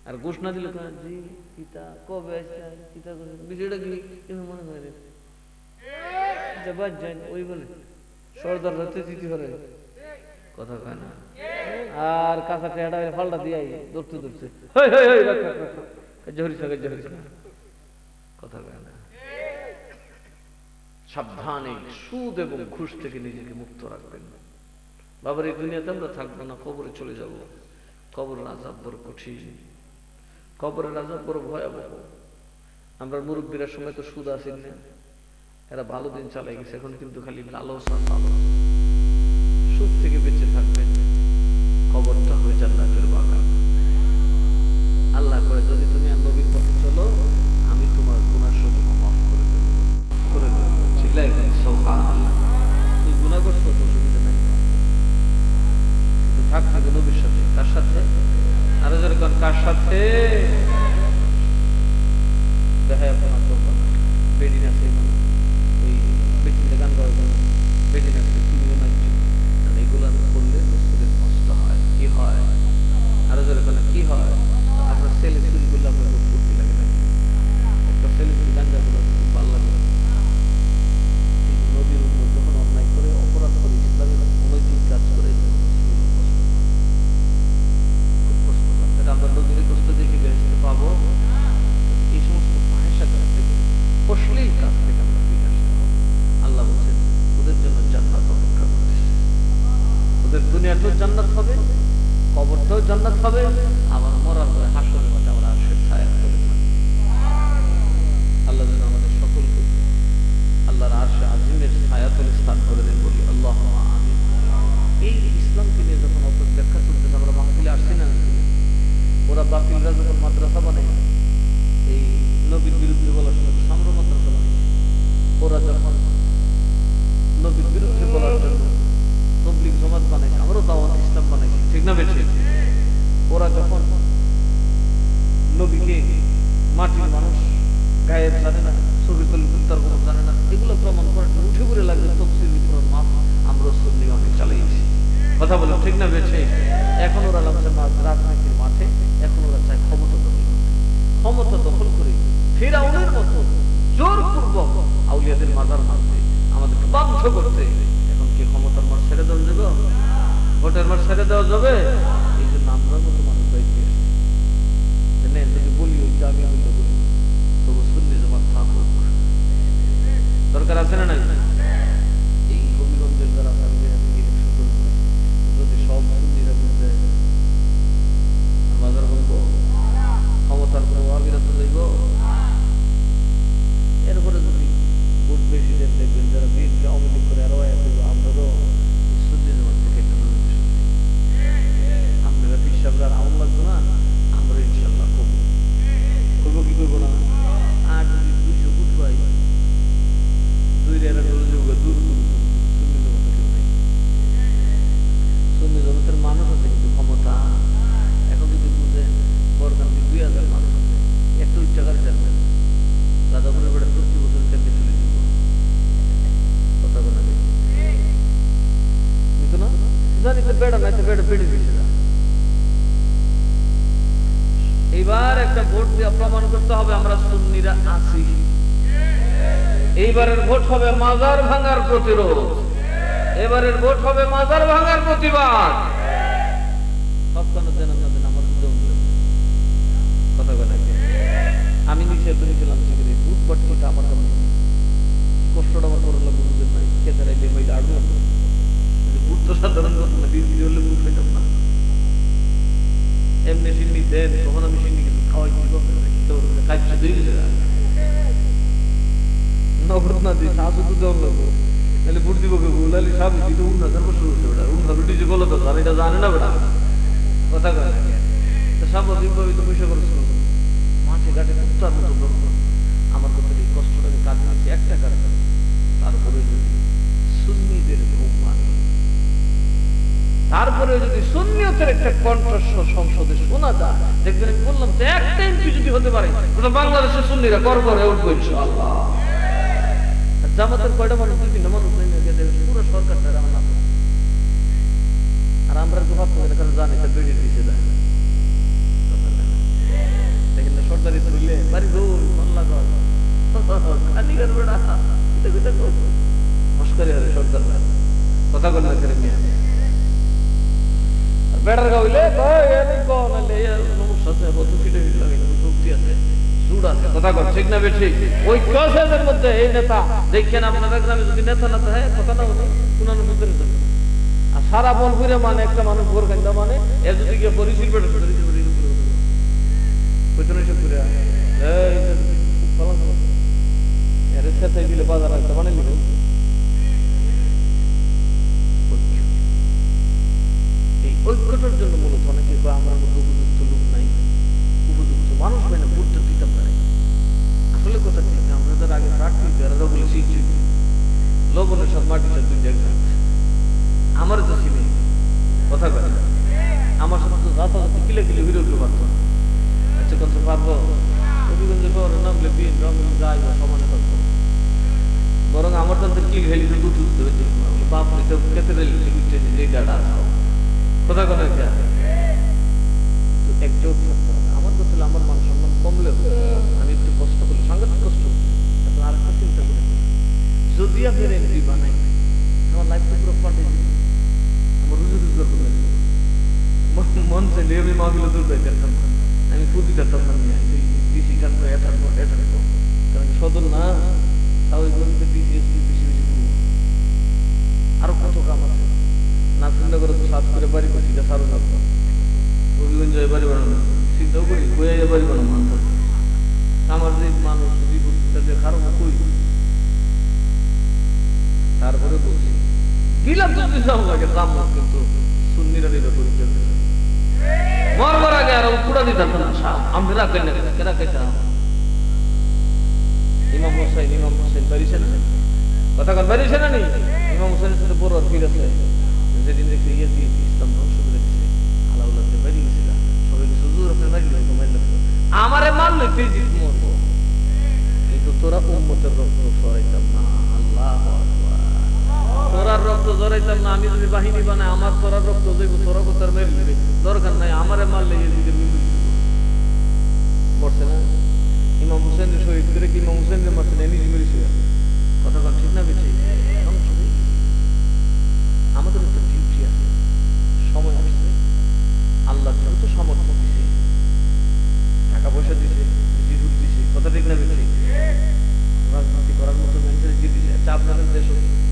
আর ঘুষ না দিলে তোমার জি কিতা কবে আসছে কিতা করে বিষয়টা কি কিন্তু মনে হয় না। বাদ যায় ওই বলে সর্দার রাতে দিতে পারে কথা কয় না। আর কাঁচা টেহাটা ফালটা দিয়ে ধরতে ধরছে কথা কয় না। সাবধানে সুদ এবং ঘুষ থেকে নিজেকে মুক্ত রাখবেন। বাবার এই দুনিয়াতে আমরা থাকবো না, কবরে চলে যাব। কবরের আযাব বড় কঠিন, কবরের আযাব বড় ভয়াবহ। আমরা মুরব্বীরা সময় তো সুদ আসেন না, এরা ভালো দিন চালাই গেছে, এখন কিন্তু খালি লালসা লালসা। সুদ থেকে বেঁচে থাকবেন, কবরটা হয়ে জান্নাতের বাগান। আল্লাহ করে যদি তুমি আর নবীর পথে চলো, আমি তোমার গুনাহ সব মাফ করে দেব, করে দেব। চিল্লাই সুবহানাল্লাহ। তুই গুনাহ করছো তো অসুবিধা নাই, কিন্তু থাকতে হবে নবীর সাথে। কার সাথে? আরো যেরকম কার সাথে? দেখায় আপনার করবো না, বেডিন আছে ওই বেটিতে গান গাওয়ার জন্য বেডিন আছে, তুমিও নাচছো। এগুলো করলে রসুলের কষ্ট হয়। কি হয়? আরো যেরকম কি হয়? আপনার ছেলে চুরি করলে আপনার খুব ফুর্তি লাগে নাকি? একটা ছেলে চুরি গান গাওয়া খুব ভালো লাগে। কিন্তু নবীর উপর যখন অন্যায় করে অপরাধ করে ইসলামের অনৈতিক কাজ করে খুব কষ্ট হয়। এটা আমরা নবীর কষ্ট দেখে বেহেশতে পাবো। এই সমস্ত ফাহিশা কাজ থেকে, অশ্লীল কাজ থেকে আমরা ফিরে আসতে হবে। আল্লাহ বলছেন ওদের জন্য জান্নাত অপেক্ষা করতেছে। ওদের দুনিয়াটাও জান্নাত হবে, কবরটাও জান্নাত হবে, আবার মরার পরে হাসরের মাঠে আমরা আরশের ছায়া করে থাকবো। আল্লাহ যেন আমাদের সকলকে আল্লাহর আরশে আজিমের ছায়াতলে স্থান করে দেন, বলি আল্লাহুম্মা আমিন। এই ইসলামকে নিয়ে যখন অপব্যাখ্যা চলতেছে, আমরা মাহফিলে আসছি না, ওরা বাতিলরা যখন মাদ্রাসা বানায় এই নবীর বিরুদ্ধে বলার সময় সামর মাদ্রাসা বানিয়েছে। ওরা যখন নবীর বিরুদ্ধে বলার জন্য তবলিগ জমাত বানাইছে, আমরাও দাওয়াত ইসলাম বানাইছি, ঠিক না বেঠে? ওরা যখন নবীকে মাটির মানুষ গায়েব জানে না, ছবি তার কোনো জানে না, এগুলো প্রমাণ করার জন্য উঠে পড়ে লাগবে তফসির বিতরণ মাপ আমরা সুন্নি মাহফিল চালিয়েছি। কথা বলো ঠিক না বেঠে? এখন ওরা লাগছে রাজনীতির মাঠে, এখন ওরা চায় ক্ষমতা দখল করতে। ক্ষমতা দখল করে ফিরআউনের মতো জোরপূর্বক আউলিয়াদের মাজার ভাঙতে, আমাদেরকে বাধ্য করতে। এখন কি ক্ষমতার মাঠ ছেড়ে দেওয়া যাবে? ভোটের মাঠ ছেড়ে দেওয়া যাবে? এই জন্য আমরা মতো মানুষ দায়িত্ব এসেছি। যদি বলি যে আমি বললে বলি, তবু সুন্নি জামাত থাকুক, দরকার আছে না নাই? এই হবিগঞ্জের যারা যদি সব সুন্নিরা বুঝে মাজার ভাঙবো, ক্ষমতার কোনো অবিরত যাইব। এরপরে যদি ভোট বেশি দেন, দেখবেন যারা বিএনপি আওয়ামী লীগ করে আরো আমরাও সুন্নি জামাত থেকে আপনারা পিসাবরা আমল লাগবে না, আমরা ইনশাল্লাহ করবো। করবো কি করবো না? আর যদি 200 ফুট পাই, দুই রেলা চলে যাবো দূর দূর সুন্নি জামাত কেউ নাই। সুন্নি জামাতের মানুষ আছে কিন্তু ক্ষমতা। এখন যদি বুঝেন বরগান্তি 2000 মানুষ আছে, একটা টাকার জানবেন রাজাপুরের বেড়ে প্রতি বছর কেন্দ্রে চলে যাব। কথা বলা দেখি না জানি তো বেড়া নাই তো বেড়ে বেড়ে দিচ্ছে না। এইবার একটা ভোট দিয়ে প্রমাণ করতে হবে আমরা সুন্নিরা আছি। এইবারের ভোট হবে মাজার ভাঙার প্রতিরোধ, এবারের ভোট হবে মাজার ভাঙার প্রতিবাদ। কথা বলে আমি নিচে ছিলাম বুট বাটকিটা আমার কষ্টটা আমার করে লাগবে বুঝেন ভাই, খেতে রাইলে ভাই আড়বো বুট তো সাধারণ ঘটনা, বিক্রি হলে বুট হইতাম না। এমনি সিন্নি দেন, তখন আমি সিন্নি কিছু খাওয়াই দিব, কাজটা দিয়ে গেছে নগদ না দিই শাশু তো দেওয়ার লাগবো, তাহলে বুট দিব কেউ লালি সাবি দিতে উন্না তারপর শুরু হচ্ছে ওটা উন্না রুটি যে বলো তো আর এটা জানে না বেটা কথা কয় না স্বাভাবিকভাবে তো পয়সা খরচ করবো মাঠে ঘাটে কুত্তার মতো করবো। আমার কথা এই কষ্টটাকে কাজে নিচ্ছি একটা কারণ, তারপরে যদি সুন্নিদের ঘুম ভাঙে, তারপরে যদি সুন্নিয়তের একটা কণ্ঠস্বর সংসদে শোনা যায়, দেখবেন আমি বললাম তো একটা এমপি যদি হতে পারে বাংলাদেশের সুন্নিরা কর করে উঠবো ইনশাআল্লাহ। জামাতের কয়টা মানুষ, দুই তিনটা মানুষ পুরো সরকারটা আমার না, আর আমরা তো ভাবতে পারি কারণ জানি তার বেড়ে দিচ্ছে যায় দেখেন না সরকারি তুললে বাড়ি দৌড় মল্লা কর খালি কর বেড়া মস্কারি হবে সরকার কথা বল না করে নিয়ে বেড়ার গাইলে সমস্যা আছে কত ফিটে ফিট লাগে শক্তি আছে জুড় আছে কথা কর ঠিক না বেশি ওই কসের মধ্যে এই নেতা দেখেন আপনারা গ্রামে যদি নেতা না থাকে কথা না হলো পুনানো ভিতরে যাবে আর সারা বল ঘুরে মানে একটা মানুষ ভোর খাইন্দা মানে এর যদি গিয়ে পরিশীল বেড়ে পেছনে সব ঘুরে এর সাথে দিলে বাজার একটা মানে লিখো এই ঐক্যটার জন্য মূলত অনেকে আমার মতো উপযুক্ত লোক নাই, উপযুক্ত মানুষ হয় না, ভোটটা দিতে পারে। আসলে কথা ঠিক না, আমরা যারা আগে প্রার্থী তারা বলে শিখছি লবণের সব মাটিটা দুই জায়গা আমার তো চিনি কথা বলে আমার সাথে তো রাতারাতি কিলে কিলে ঘুরে উঠতে পারতো না। আচ্ছা কত পারবো হবিগঞ্জে শহরে নামলে বিন রঙ যাই বা সমানে করবো, বরং আমার তাদের কিল খেলি তো দুধ ধরে বাপ নিতে খেতে যে ডাটা কথা কথা একজোট থাকতে হবে। আমার কথা হলো আমার মান সম্মান কমলেও আমি একটু কষ্ট করলে সাংঘাতিক কষ্ট এখন আর একটা চিন্তা করে যদি আপনার এমপি বানাই আমার লাইফটা পুরো পাল্টে যাবে, আমার রুজু রোজগার করে মন চাইলে আমি মাগুলো দূর পাই পারতাম না, আমি পুঁজি থাকতাম না নিয়ে ডিসি থাকবো এ থাকবো এ থাকবো কারণ সদর না স্বাভাবিকভাবে ডিসি এসপি বেশি বেশি করবো। আরো কত কাম আছে না চিন্তা করে তো সাত করে বাড়ি করছি এটা সারো লাগতো হবিগঞ্জ বাড়ি বানানো চিন্তাও করি বইয়া বাড়ি বানানো মানুষ আমার যে মানুষ তাদের খারাপ কই তারপরে বলছি দিলাম তো দিলাম লাগে দাম কিন্তু সুন্নিরা নিবে করি মরবার আগে আর পুরা দিতাম না আমি রাখেন না কেনা খাইতাম ইমাম হোসেন বাড়িছে না কথা কন বাড়িছে না নি ইমাম হোসেনের সাথে বড় ভিড় আছে যেদিন দেখছি ইয়ে দিয়ে ইসলাম ধ্বংস করে দিচ্ছে আলাউল্লাহতে বাড়ি গেছিল সবাই কিছু হুজুর আপনার বাড়ি গেছে আমারে মারলে তুই জিত মরবো কিন্তু তোরা উম্মতের রক্ত সরাইতাম না আল্লাহ তোরার রক্ত জড়াইতাম না, আমি যদি বাহিনী বানাই আমার তোরার রক্ত যাইব তোরা কোথার মেরে দিবে দরকার নাই আমারে মারলে এদিকে মরছে না ইমাম হোসেন শহীদ করে কি ইমাম হোসেন মারছে না নিজে মেরেছে কথা কথা ঠিক না বেশি আমাদের একটা ডিউটি আছে সময় আসছে আল্লাহ যেহেতু সামর্থ্য দিছে টাকা পয়সা দিছে বিদ্যুৎ দিছে কথা ঠিক না বেশি রাজনীতি করার মতো মেন্টালিটি দিছে। আচ্ছা আপনাদের দেশ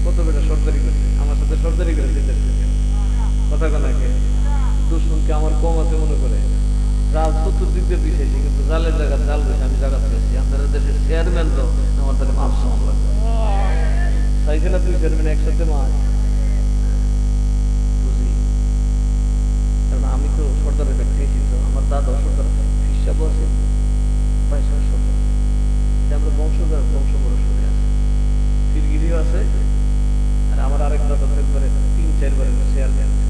কত বেটা সরকারি করছে আমার সাথে সরকারি করে দিতে কথা কানাকে দুশ্মনকে আমার কম আছে মনে করে জাল চতুর্দিক দিয়ে পিছিয়েছি কিন্তু জালের জায়গা জাল রয়েছে আমি জায়গা পেয়েছি আপনাদের দেশের চেয়ারম্যান তো আমার তাহলে মাপ সমান লাগবে চাইছে না তুই চেয়ারম্যান একসাথে মাছ বুঝি কারণ আমি তো সর্দারের কাছে খেয়েছি তো আমার দাদা সর্দার হিসাবও আছে পয়সা সর্দার এটা আমরা বংশধর বংশ বড় সরে আছে ফিরগিরিও আছে আর আমার আরেক দাদা একবারে ৩-৪ বারের চেয়ারম্যান আছে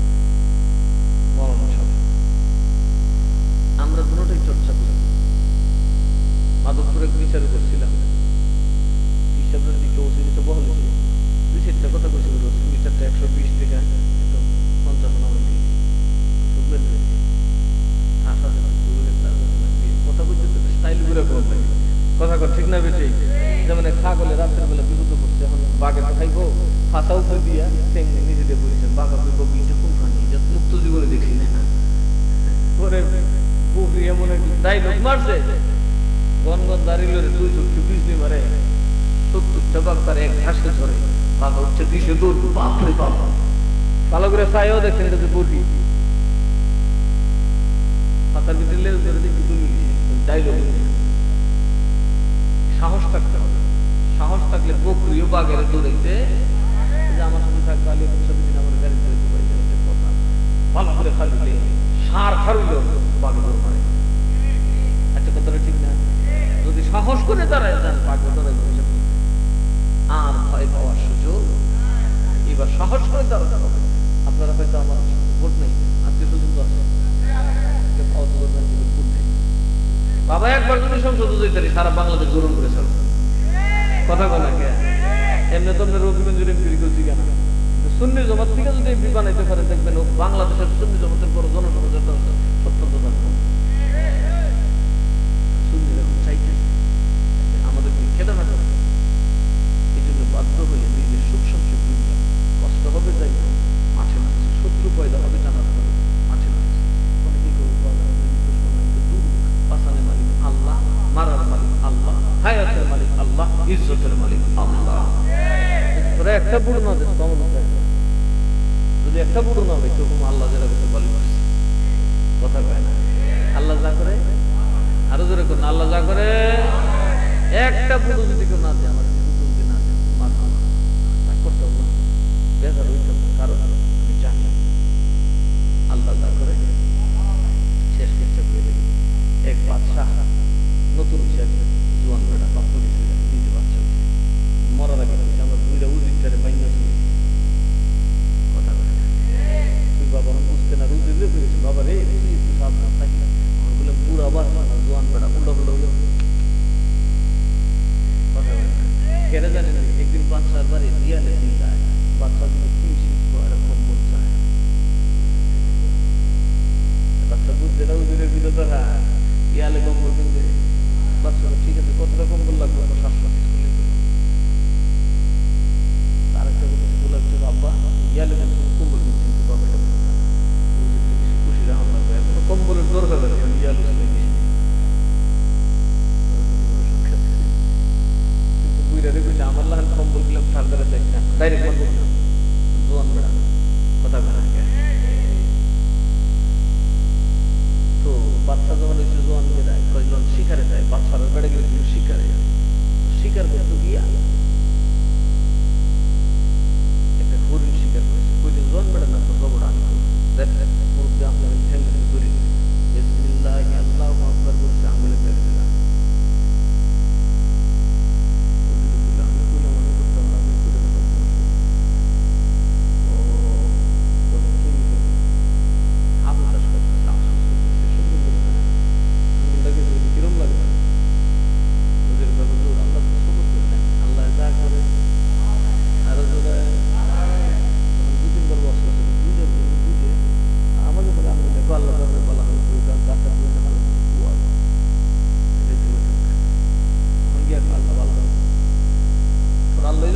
মরণ সব আমরা দুটোই চর্চা করি মাধবপুরে বিচার করছিলাম হিসাবের দিকে ওসি দিতে বহল ছিল ২-৪টা কথা কইছিল বিচারটা ১২০ টাকা ৫০ নামে কথা বলতে স্টাইল ঘুরে কথা কর ঠিক না বেশি যেমন ছাগলে রাত্রের বেলা বিপদ করছে এখন বাঘে তো খাইবো ফাঁসা উপরে দিয়া নিজে দিয়ে বলেছেন বাঘা বলছে কোন প্রাণী মুক্ত জীবনে দেখি না পরে বুবি এমন একটা ডাইলগ মারছে গনগন দাঁড়িয়ে ২ চোখ বিজলি মারে 70টা বাঘ তার এক ঘাসে ধরে, বাঘ হচ্ছে দিশে দৌড়, বাপরে বাপ। ভালো করে চাইও দেখছেন, এটা যে বটি পাতার ভিতরে লেজ ধরে দেখি ডাইলগ। সাহস থাকতে হবে, সাহস থাকলে বকরিও বাঘের দৌড়াইতে যে আমার সাথে থাকবে আলী দিন আমার গাড়ি ধরে কথা ভালো করে খালুলে সার খারুল বাঘে দৌড় মারে। আচ্ছা, কথাটা ঠিক না? যদি সাহস করে দাঁড়ায় যান বাঘে দৌড়াই আর ভয় পাওয়ার সুযোগ। এবার সাহস করে দাঁড়াতে হবে। আপনারা হয়তো আমার ভোট নেই, আত্মীয় স্বজন তো আছে, বাবা একবার যদি সংসদ যেতে সারা বাংলাদেশ গরম করে ছাড়বে। কথা বলা কে এমনি তো আপনার রবিগঞ্জের এমপি করছি কেন, সুন্নি জমাত থেকে যদি এমপি বানাইতে পারে দেখবেন ও বাংলাদেশের সুন্নি জমাতের বড় জনসমাজের সত্যন্ত থাকবে। সুন্নিরা খুব চাইতেছে আমাদের খেতে না করবে, এই জন্য বাধ্য হয়ে নিজের সুখ সংযোগ কষ্ট হবে, যাই না মাঠে নামছে, শত্রু পয়দা হবে জানাতে হবে, মাঠে নামছে। অনেকে বাঁচানের মালিক আল্লাহ, মারার মালিক আল্লাহ, হায়াতের মালিক আল্লাহ, ইজ্জতের মালিক আল্লাহ। তোরা একটা বুড়ো না দেশ কমন, যদি একটা বুড়ো না হবে সেরকম আল্লাহ যারা করতে বলি কথা কয় না। আল্লাহ যা করে আরো জোরে করুন, আল্লাহ যা করে একটা বুড়ো যদি কেউ না দেয়, আমার যদি না দেয় মাথা করতে হবে না, বেজার হইতে হবে, কারণ আমি জানি আল্লাহ যা করে শেষ চেষ্টা করে দেবে। এক বাদশাহ নতুন জোয়ান বেটা বাপ করেছে, নিজে বাচ্চা মরার আগে আমার দুইটা উজিরটারে মাইনাস কথা বলে তুই বাবা বুঝতে না রুজি করেছে বাবা রে, তুই একটু সাবধান থাকি। আমার বললাম পুরা বাচ্চা জোয়ান বেটা উল্টা উল্টা হলো কথা বলে কেড়ে জানি না। একদিন বাচ্চার বাড়ি রিয়ালে যায়, বাচ্চা যদি এরকম বলছায় বাচ্চা বুঝতে না উজিরের ভিতরে ইয়ালে কম্বল কিনতে বাচ্চারা ঠিক আছে কতটা কম্বল লাগবে, 700 স্কুলে তার একটা বলছে বাবা ইয়ালে কম্বল কিনছি, কিন্তু বাবা এটা খুশি রাখা লাগবে, কোনো কম্বলের দরকার লাগে ইয়ালু কিন্তু বুইরা রেখেছে আমার লাহান কম্বল গেলাম ঠান্ডারে যাই না, ডাইরেক্ট কম্বল জোয়ান বেড়া কথা বলা। তো বাচ্চা যখন হচ্ছে জোয়ান বেড়ায় কয়েকজন শিকারে যায়, বাচ্চারা বেড়ে গেলে শিকারে শিকার করতে গিয়া একটা হরিণ শিকার করেছে, কইলে জোয়ান বেড়া না তো খবর আমি মুরব্বী আপনার ঠেঙ্গে ধরে বিসমিল্লাহ আল্লাহু আকবার বলছে, আঙুলে বেড়ে দিলাম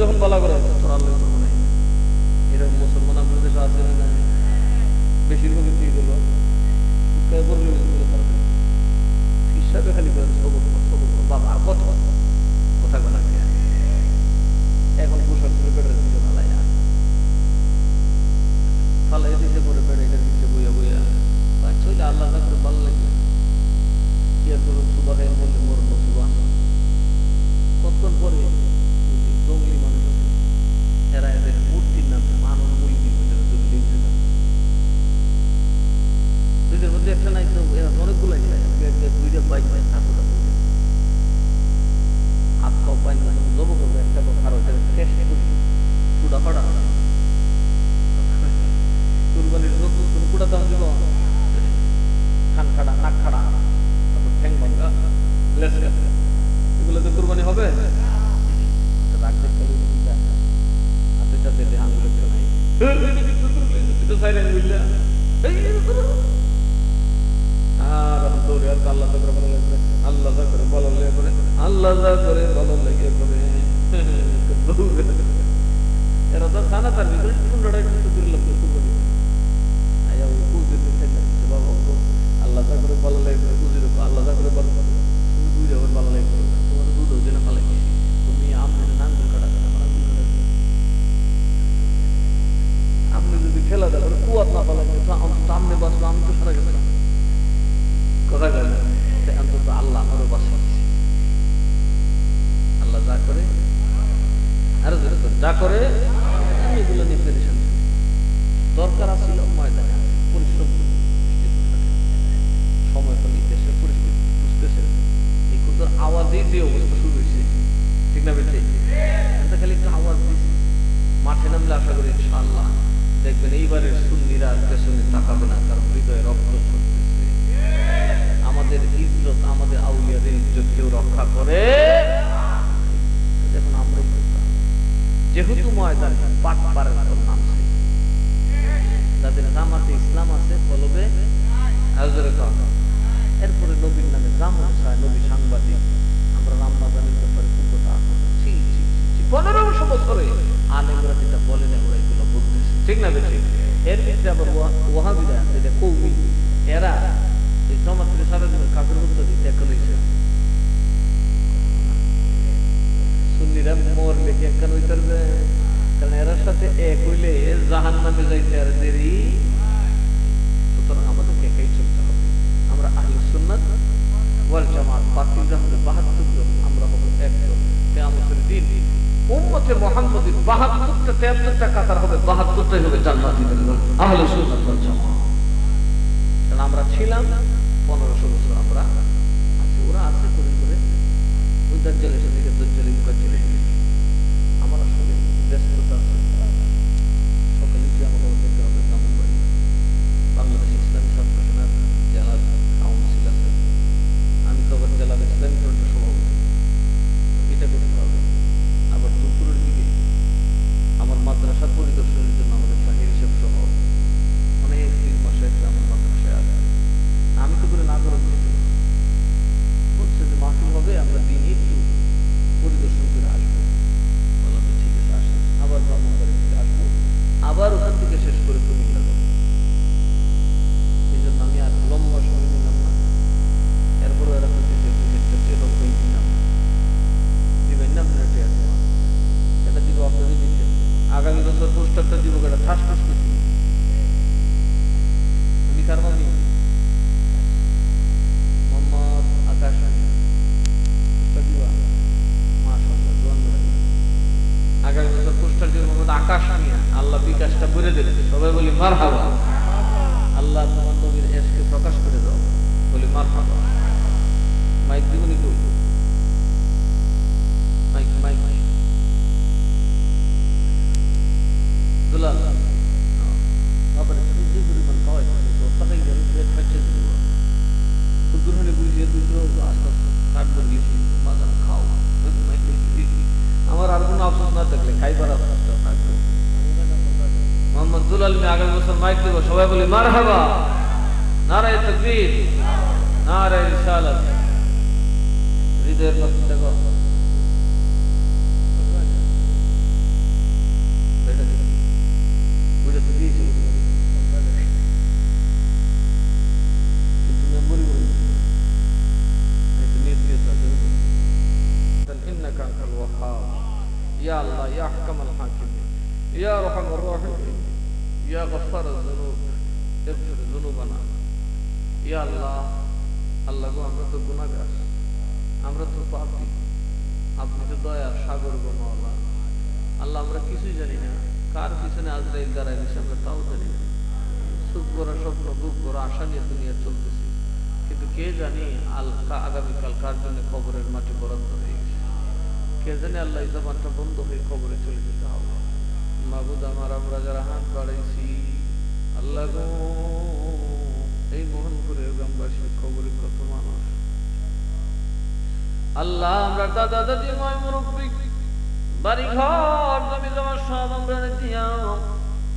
যখন বলা করে তোর আল্লাহ করবো না। এরকম মুসলমান আমাদের দেশে আছে না, বেশিরভাগই ঠিক হলো হিসাবে খালি বাবা আর কত কথা বলা এখন পোশাক করে বেড়ে দিচ্ছে ফালাই ফালাই দিতে পরে বেড়ে এটা দিচ্ছে বইয়া বইয়া চলে আল্লাহ করে ভালো লাগবে ইয়ার করুন সুবাহ বললে মরণ সুবাহ কতক্ষণ পরে জঙ্গলি মানুষ আছে এরা এদের মূর্তির নামে মানুষ মূর্তির ভিতরে চলে লিখতে যান দুইটার মধ্যে একটা নাই তো এরা অনেকগুলাই যায় দুইটা বাইক পায় এতটা হাত খাও পাই না জব করবো একটা খারাপ শেষ করি চুড়া ফাড়া কুরবানির কোনো কুড়া দাম দিব কান খাড়া নাক খাড়া তারপর ঠ্যাং ভাঙ্গা লেস এগুলো তো কুরবানি হবে রাগ দেখতে হাতেটা দিলে আঙুল একটু নাই আর দৌড়ে আর আল্লাহ করে ভালো লাগবে আল্লাহ যা করে ভালো লেগে করে আল্লাহ যা করে ভালো লেগে করে এরা তো খানা তার ভিতরে আল্লাহ যা করে ভালো লেগে করে বুঝি রাখো আল্লাহ যা করে ভালো তুমি দুই ভালো লেগে করো তোমার দুধ হচ্ছে না ভালো তুমি আম না যা করে এগুলো নিয়ে পেরেছেন। দরকার আছিল ময়দানে আছে, পরিশ্রম করুন, সময় তো দেশের পরিস্থিতি বুঝতেছে। এই কিন্তু আওয়াজেই যে অবস্থা শুরু হয়েছে, ঠিক না বেঠে? খালি একটু আওয়াজ দিচ্ছে, মাঠে নামলে আশা করি ইনশাআল্লাহ দেখবেন এইবারের সুন্নিরা পেছনে তাকাবে না, কারণ হৃদয়ে রক্ত ছুটতেছে। আমাদের ইজ্জত, আমাদের আউলিয়াদের ইজ্জত কেউ রক্ষা করে দেখুন। আমরাই করতাম, যেহেতু ময়দান পাট পারের নামছে, তাদের জামাতে ইসলাম আছে কলবে, এরপরে নবীর নামে জামা চায়, নবী সাংবাদিক, আমরা রামবাজানের ব্যাপারে খুব কথা 1500 বছরে আলেমরা যেটা বলে না ওরা এগুলো বলতেছে, ঠিক না বেশি? এর ভিতরে আবার ওয়াহাবিরা যেটা কৌমি, এরা এই জমা থেকে সারা জীবন কাজের মধ্যে দিতে এক হয়েছে। সুন্নিরা মোর লেখে একখান হইতে পারবে, কারণ এরার সাথে এক হইলে জাহান নামে যাইতে আর দেরি। সুতরাং আমাদেরকে একাই চলতে হবে। আমরা আহলে সুন্নাত ওয়াল জামাত, বাকিরা হবে 72 জন, আমরা হব একজন। কিয়ামতের দিন উম্মতে মুহাম্মাদীর 72টা 73টা কাতার হবে, 72টাই হবে জান্নাতীদের দল, আহলে সুন্নাত ওয়াল জামাত। কারণ আমরা ছিলাম 1500 বছর, আমরা আছি, ওরা আছে করে করে ওই দাজ্জালের সাথে দাজ্জালি মুকাজ্জিলে। আমার আসলে ব্যস্ততা আছে, সকালে যে আমাকে যেতে হবে ব্রাহ্মণবাড়ি, বাংলাদেশ ইসলামী ছাত্র সেনার জেলার কাউন্সিল আছে, আমি তো আবার জেলার ইসলামী ফ্রন্টের সভাপতি, এটা করতে হবে। আবার দুপুরের দিকে আমার মাদ্রাসা পরিদর্শনের জন্য আমাদের তাহির হিসেব সহ অনেক 3 মাসে একটা আমার মাদ্রাসায় আসবে। আমি তো করে না করে বলছে যে মাহফিল হবে, আমরা দিন একটু পরিদর্শন করে আসবো। বললাম ঠিক আছে আসেন। আবার ব্রাহ্মণবাড়ি থেকে আসবো, আবার ওখান থেকে শেষ করে কুমিল্লা যাবো। এই জন্য আমি আর লম্বা সময় নিলাম না। এরপরে এরা বলতেছে দিলাম দিবেন না, আপনার এটা দিব, আপনাদের দিচ্ছেন। আগামী বছর পোস্টারটা দিব, এটা ঠাস ঠাস করছি আমি। কার মামি? মোহাম্মদ আকাশ পোস্টার দিবা, মাশাআল্লাহ, দোয়া করি। আগামী বছর পোস্টার দিব মোহাম্মদ আকাশ নিয়ে। আল্লাহ বিকাশটা করে দেবে, সবাই বলি মারহাবা। আল্লাহ তোমার নবীর এশকে প্রকাশ করে দাও, বলি মারহাবা। মাইক দিবনি তো, মাইক মাইক দুলাল বাবার যে পরিমাণ খাওয়াই তাকাই গেলে দূর হলে বুঝিয়ে দুটো আস্তে আস্তে কাটবার গেছি, বাজার খাও। আমার আর কোনো আফসোস না থাকলে খাইবার আফসোসটা থাকবে। মোহাম্মদ দুলাল মিয়া আগামী বছর মাইক দেবো, সবাই বলি মারহাবা, নারায়ে তাকবীর, নারায়ে রিসালাত। হৃদয়ের পাখি দেখো, কিন্তু মেমোরি বলি ইন্নাকা আনতাল ওয়াহ্হাব, ইয়া আল্লাহ, ইয়া আহকামাল হাকিমিন, ইয়া আরহামার রাহিমিন, ইয়া গফফারাজ যুনুব, ইগফির যুনুবানা। ইয়া আল্লাহ, আল্লাহ গো, আমরা তো গুনাহগার, আমরা তো পাপী, আপনি তো দয়ার সাগর গো মাওলা। আল্লাহ আমরা কিছুই জানি না, কার পিছনে আজরাইল দাঁড়ায় গেছে আমরা তাও জানি না। সুখ করা স্বপ্ন, বুক করা আশা নিয়ে দুনিয়া চলতেছি, কিন্তু কে জানি আগামীকাল কার জন্য খবরের মাঠে বরাদ্দ হয়ে গেছে। কে জানি আল্লাহ এই জবানটা বন্ধ হয়ে খবরে চলে যেতে হবে। মাবুদ আমার, আমরা যারা হাত বাড়াইছি, আল্লাহ গো, এই মোহনপুরের গ্রামবাসীর খবরে কত মানুষ। আল্লাহ আমরা দাদা দাদি ময় মুরব্বী, বাড়ি ঘর জমি জমা সব আমরা দিয়া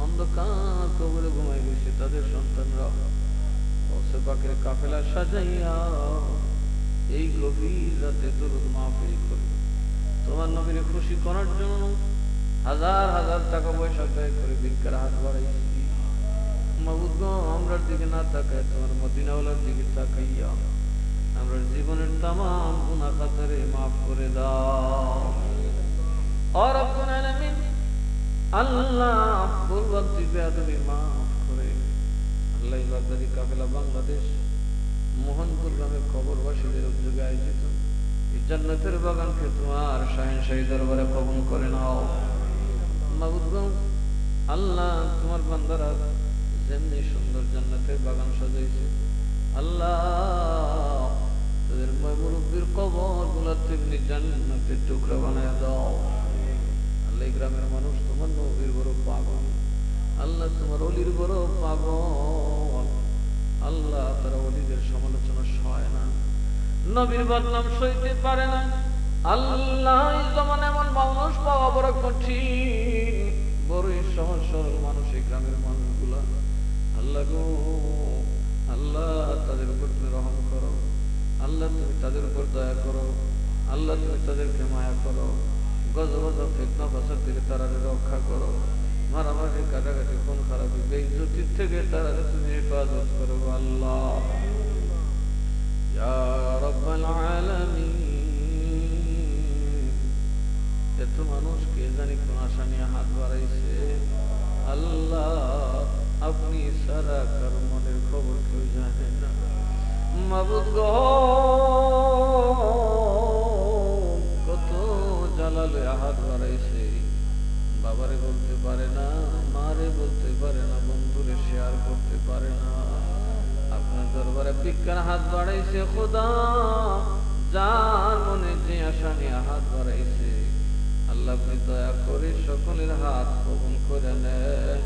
অন্ধকার কবরে ঘুমাই গেছে, তাদের সন্তানরা বসে পাকের কাফেলা সাজাইয়া এই গভীর রাতে দরুদ মাহফিল করে তোমার নবীরে খুশি করার জন্য হাজার হাজার টাকা পয়সা ব্যয় করে ভিক্ষার হাত বাড়াইছি। মাবুদ গো, আমরার দিকে না তাকায় তোমার মদিনাওয়ালার দিকে তাকাইয়া আমরা জীবনের তামাম গুনাহ খাতারে মাফ করে দাও। ও রব্বুল আলামিন, আল্লাহ পূর্ববর্তী বেয়াদবি মাফ করে আল্লাহ বাগদাদি কাফেলা বাংলাদেশ মোহনপুর গ্রামের কবরবাসীদের উদ্যোগে আয়োজিত এই জান্নাতের বাগানকে তোমার শাহেনশাহী দরবারে কবুল করে নাও। মাবুদ গো, আল্লাহ তোমার বান্দারা যেমনি সুন্দর জান্নাতের বাগান সাজাইছে, আল্লাহ তাদের মুরব্বীর কবর গুলা তেমনি জান্নাতের টুকরা বানায় দাও। আল্লাহ এই গ্রামের মানুষ তোমার নবীর বড় পাগল, আল্লাহ তোমার অলির বড় পাগল। আল্লাহ তারা অলিদের সমালোচনা সয় না, নবীর বদনাম সইতে পারে না। আল্লাহ এই জমানে এমন মানুষ পাওয়া বড় কঠিন, বড়ই সহজ সরল মানুষ এই গ্রামের মানুষগুলা। আল্লাহ গো, আল্লাহ তাদের উপর তুমি রহম করো, আল্লাহ তুমি তাদের উপর দয়া করো, আল্লাহ তুমি তাদেরকে মায়া করো, গজব ফিতনা ফাসাদ থেকে তারা রক্ষা করো, মারামারি কাটাকাটি খুন খারাপি বেইজ্জতির থেকে তারা তুমি হেফাজত করো আল্লাহ ইয়া রাব্বাল আলামিন। এত মানুষ কে জানি কোন আশা নিয়ে হাত বাড়াইছে, আল্লাহ আপনি সারা কার মনের খবর কেউ জানে না। মাবুদ গো, কত জালালে হাত বাড়াইছে, বাবারে বলতে পারে না, মারে বলতে পারে না, বন্ধুরে শেয়ার করতে পারে না। আপনার দরবারে বিজ্ঞান হাত বাড়াইছে খোদা, যার মনে যে আশা নিয়ে হাত বাড়াইছে, আল্লাহ আপনি দয়া করে সকলের হাত কবুল করে নেন,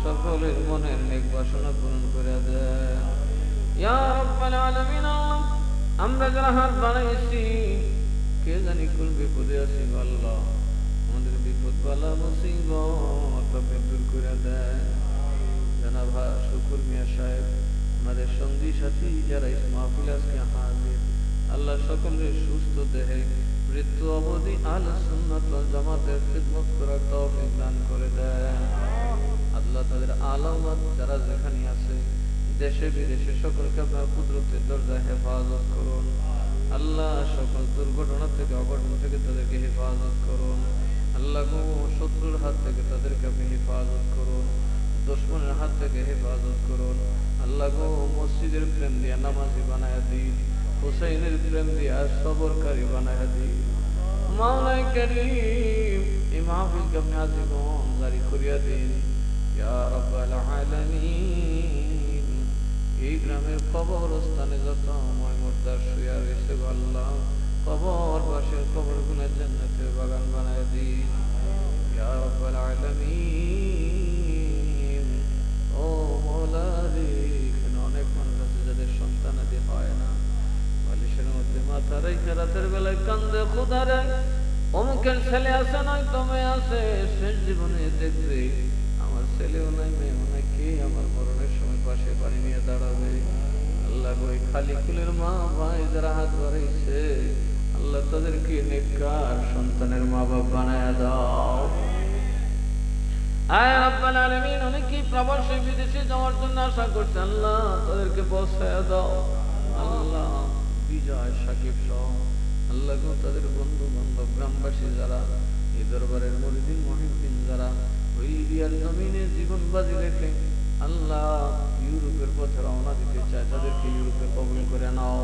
সকলের মনের নেক বাসনা পূরণ করে দেন ইয়া রাব্বাল আলামিন। আমরা যারা হাত বাড়াইছি কে জানি কোন বিপদে আছি, আল্লাহ আমাদের বিপদ বালা মুসিবত আপনি দূর করে দেন। জনাব শুকুর মিয়া সাহেব, আমাদের সঙ্গী সাথী যারা ইস মাহফিল আজকে হাজির, আল্লাহ সকলের সুস্থ দেহে মৃত্যু অবধি আহলে সুন্নাত ওয়াল জামাতের খিদমত করার তৌফিক দান করে দেন। আল্লাহ তাদের আলামত যারা যেখানে আছে দেশে বিদেশে সকলকে আপনার কুদরতের দরজায় হেফাজত করুন আল্লাহ। সকল দুর্ঘটনা থেকে অঘটন থেকে তাদেরকে হেফাজত করুন আল্লাহ গো। শত্রুর হাত থেকে তাদেরকে আপনি হেফাজত করুন, দুশমনের হাত থেকে হেফাজত করুন আল্লাহ গো। মসজিদের প্রেম দিয়া নামাজি বানায়া দিন, হুসাইনের প্রেম দিয়া সবরকারী বানায়া দিন। মাওলাই করিম এই মাহফিলকে আপনি আজীবন জারি করিয়া দিন ইয়া রাব্বাল আলামিন। এই গ্রামের কবরস্থানে যত ময়মুরদার শুয়া রয়েছে আল্লাহ, কবরবাসীর কবরগুলো জান্নাতের বাগান বানায় দিন ইয়া রাব্বাল আলামিন। ও মওলা রে, এখানে অনেক মানুষ আছে যাদের সন্তানাদি হয় না, বালিশের মধ্যে মাথা রেখে রাতের বেলায় কান্দে খোদারে। অমুকের ছেলে আছে নয় তুমি আছে, শেষ জীবনে দেখবে আমার ছেলেও নাই মেয়েও নাই, কে আমার মরণের সময় পাশে পানি নিয়ে দাঁড়াবে আল্লাহ গো। খালি কুলের মা ভাই যারা হাত বাড়াইছে আল্লাহ তাদেরকে নেককার সন্তানের মা বাপ বানায় দাও আয় রাব্বাল আলামিন। অনেকেই প্রবাসে বিদেশে যাওয়ার জন্য আশা করছে আল্লাহ তাদেরকে পৌঁছায় দাও আল্লাহ। বিজয় সাকিব সহ আল্লাহ গো তাদের বন্ধু বান্ধব গ্রামবাসী যারা এই দরবারের মুরিদিন মুহিদ্দিন যারা ওই লিবিয়ার জমিনে জীবন বাজি রেখে আল্লাহ ইউরোপের পথে রওনা দিতে চায়, তাদেরকে ইউরোপে কবুল করে নাও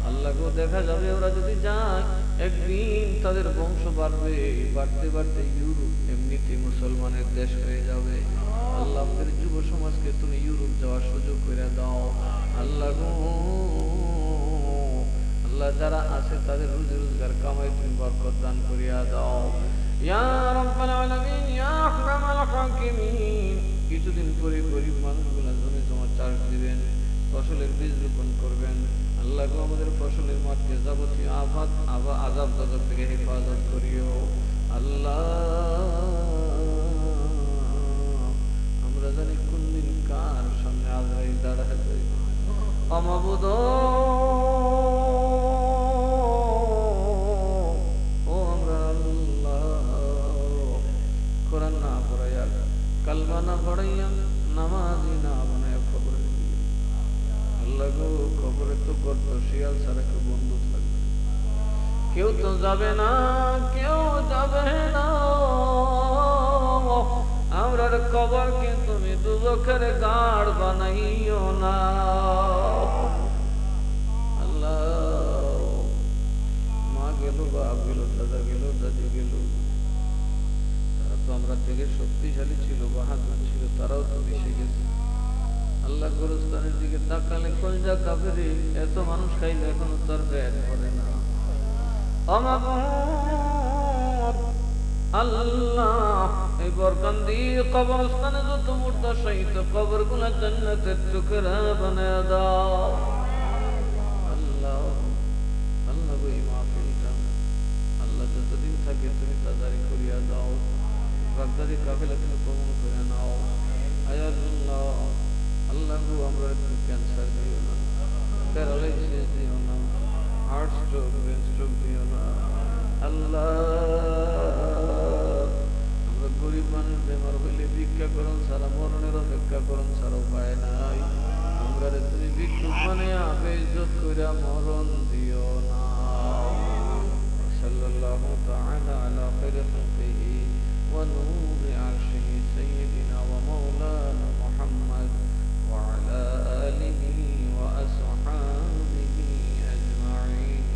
আল্লাহ গো। দেখা যাবে ওরা যদি যায় একদিন তাদের বংশ বাড়বে, বাড়তে বাড়তে ইউরোপ এমনিতে মুসলমানের দেশ হয়ে যাবে আল্লাহ। আমাদের যুব সমাজকে তুমি ইউরোপ যাওয়ার সুযোগ করে দাও আল্লাহ গো। আল্লাহ যারা আছে তাদের রুজি রোজগার কামাই তুমি বরকত দান করিয়া দাও ইয়া রাব্বাল আলামিন ইয়া আহকামাল হাকিমিন। কিছুদিন পরে গরিব মানুষগুলা জমি জমা চাষ দিবেন, ফসলের বীজ রোপণ করবেন আল্লাহ গো। আমাদের ফসলের মাঠকে যাবতীয় আফাত আযাব গজব থেকে হেফাজত করিও আল্লাহ। আমরা জানি কোন দিন কার সামনে আজরাইল দাঁড়ায় যাই অমাবুদ। কালমা না পড়াইয়া নামাজি না বানায় খবরে আল্লাহ গো। খবরে তো গর্ত শিয়াল ছাড়া কেউ বন্ধু থাকবে, কেউ তো যাবে না, কেউ যাবে না। আমরার কবরকে তুমি দুজখের গাড় বানাইও না আল্লাহ। মা গেল, বাপ গেল, দাদা গেল, দাদি গেল, তারা তো আমরা থেকে শক্তিশালী ছিল, বাহাদুর ছিল, তারাও তো মিশে গেছে। আল্লাহ গোরস্থানের দিকে তাকালে কলজা কাফেরে, এত মানুষ খাইলে এখনো তার পেট ভরে না। আল্লাহ এই বরকান্দি কবরস্থানে যত মুর্দা শহীদ কবর গুলা জান্নাতের টুকরা বানায় দাও আল্লাহ। আল্লাহ গো এই মাহফিলটা আল্লাহ যতদিন থাকে তুমি তাড়াতাড়ি করিয়া দাও, বাগদাদি কাফেলা তুমি কবুল করে নাও। আয় আল্লাহ, আল্লাহ গো আমরা তুমি ক্যান্সার দিও না, প্যারালাইসিস দিও না, হার্ট স্ট্রোক, ব্রেন স্ট্রোক দিও না আল্লাহ। আমরা গরিব মানুষ, বেমার হইলে ভিক্ষা করুন সারা, মরণের অপেক্ষা করুন সারা, উপায় নাই। আমরা তুমি ভিক্ষুক মানে বেইজ্জত কইরা মরণ দিও না। সাল্লাল্লাহু তাআলা আলা খাইরি খালকিহি ওয়া নূরি আরশিহি সাইয়্যিদিনা ওয়া মাওলানা মুহাম্মদ ওয়া আলা আলিহি ওয়া আসহাবিহি আজমাইন।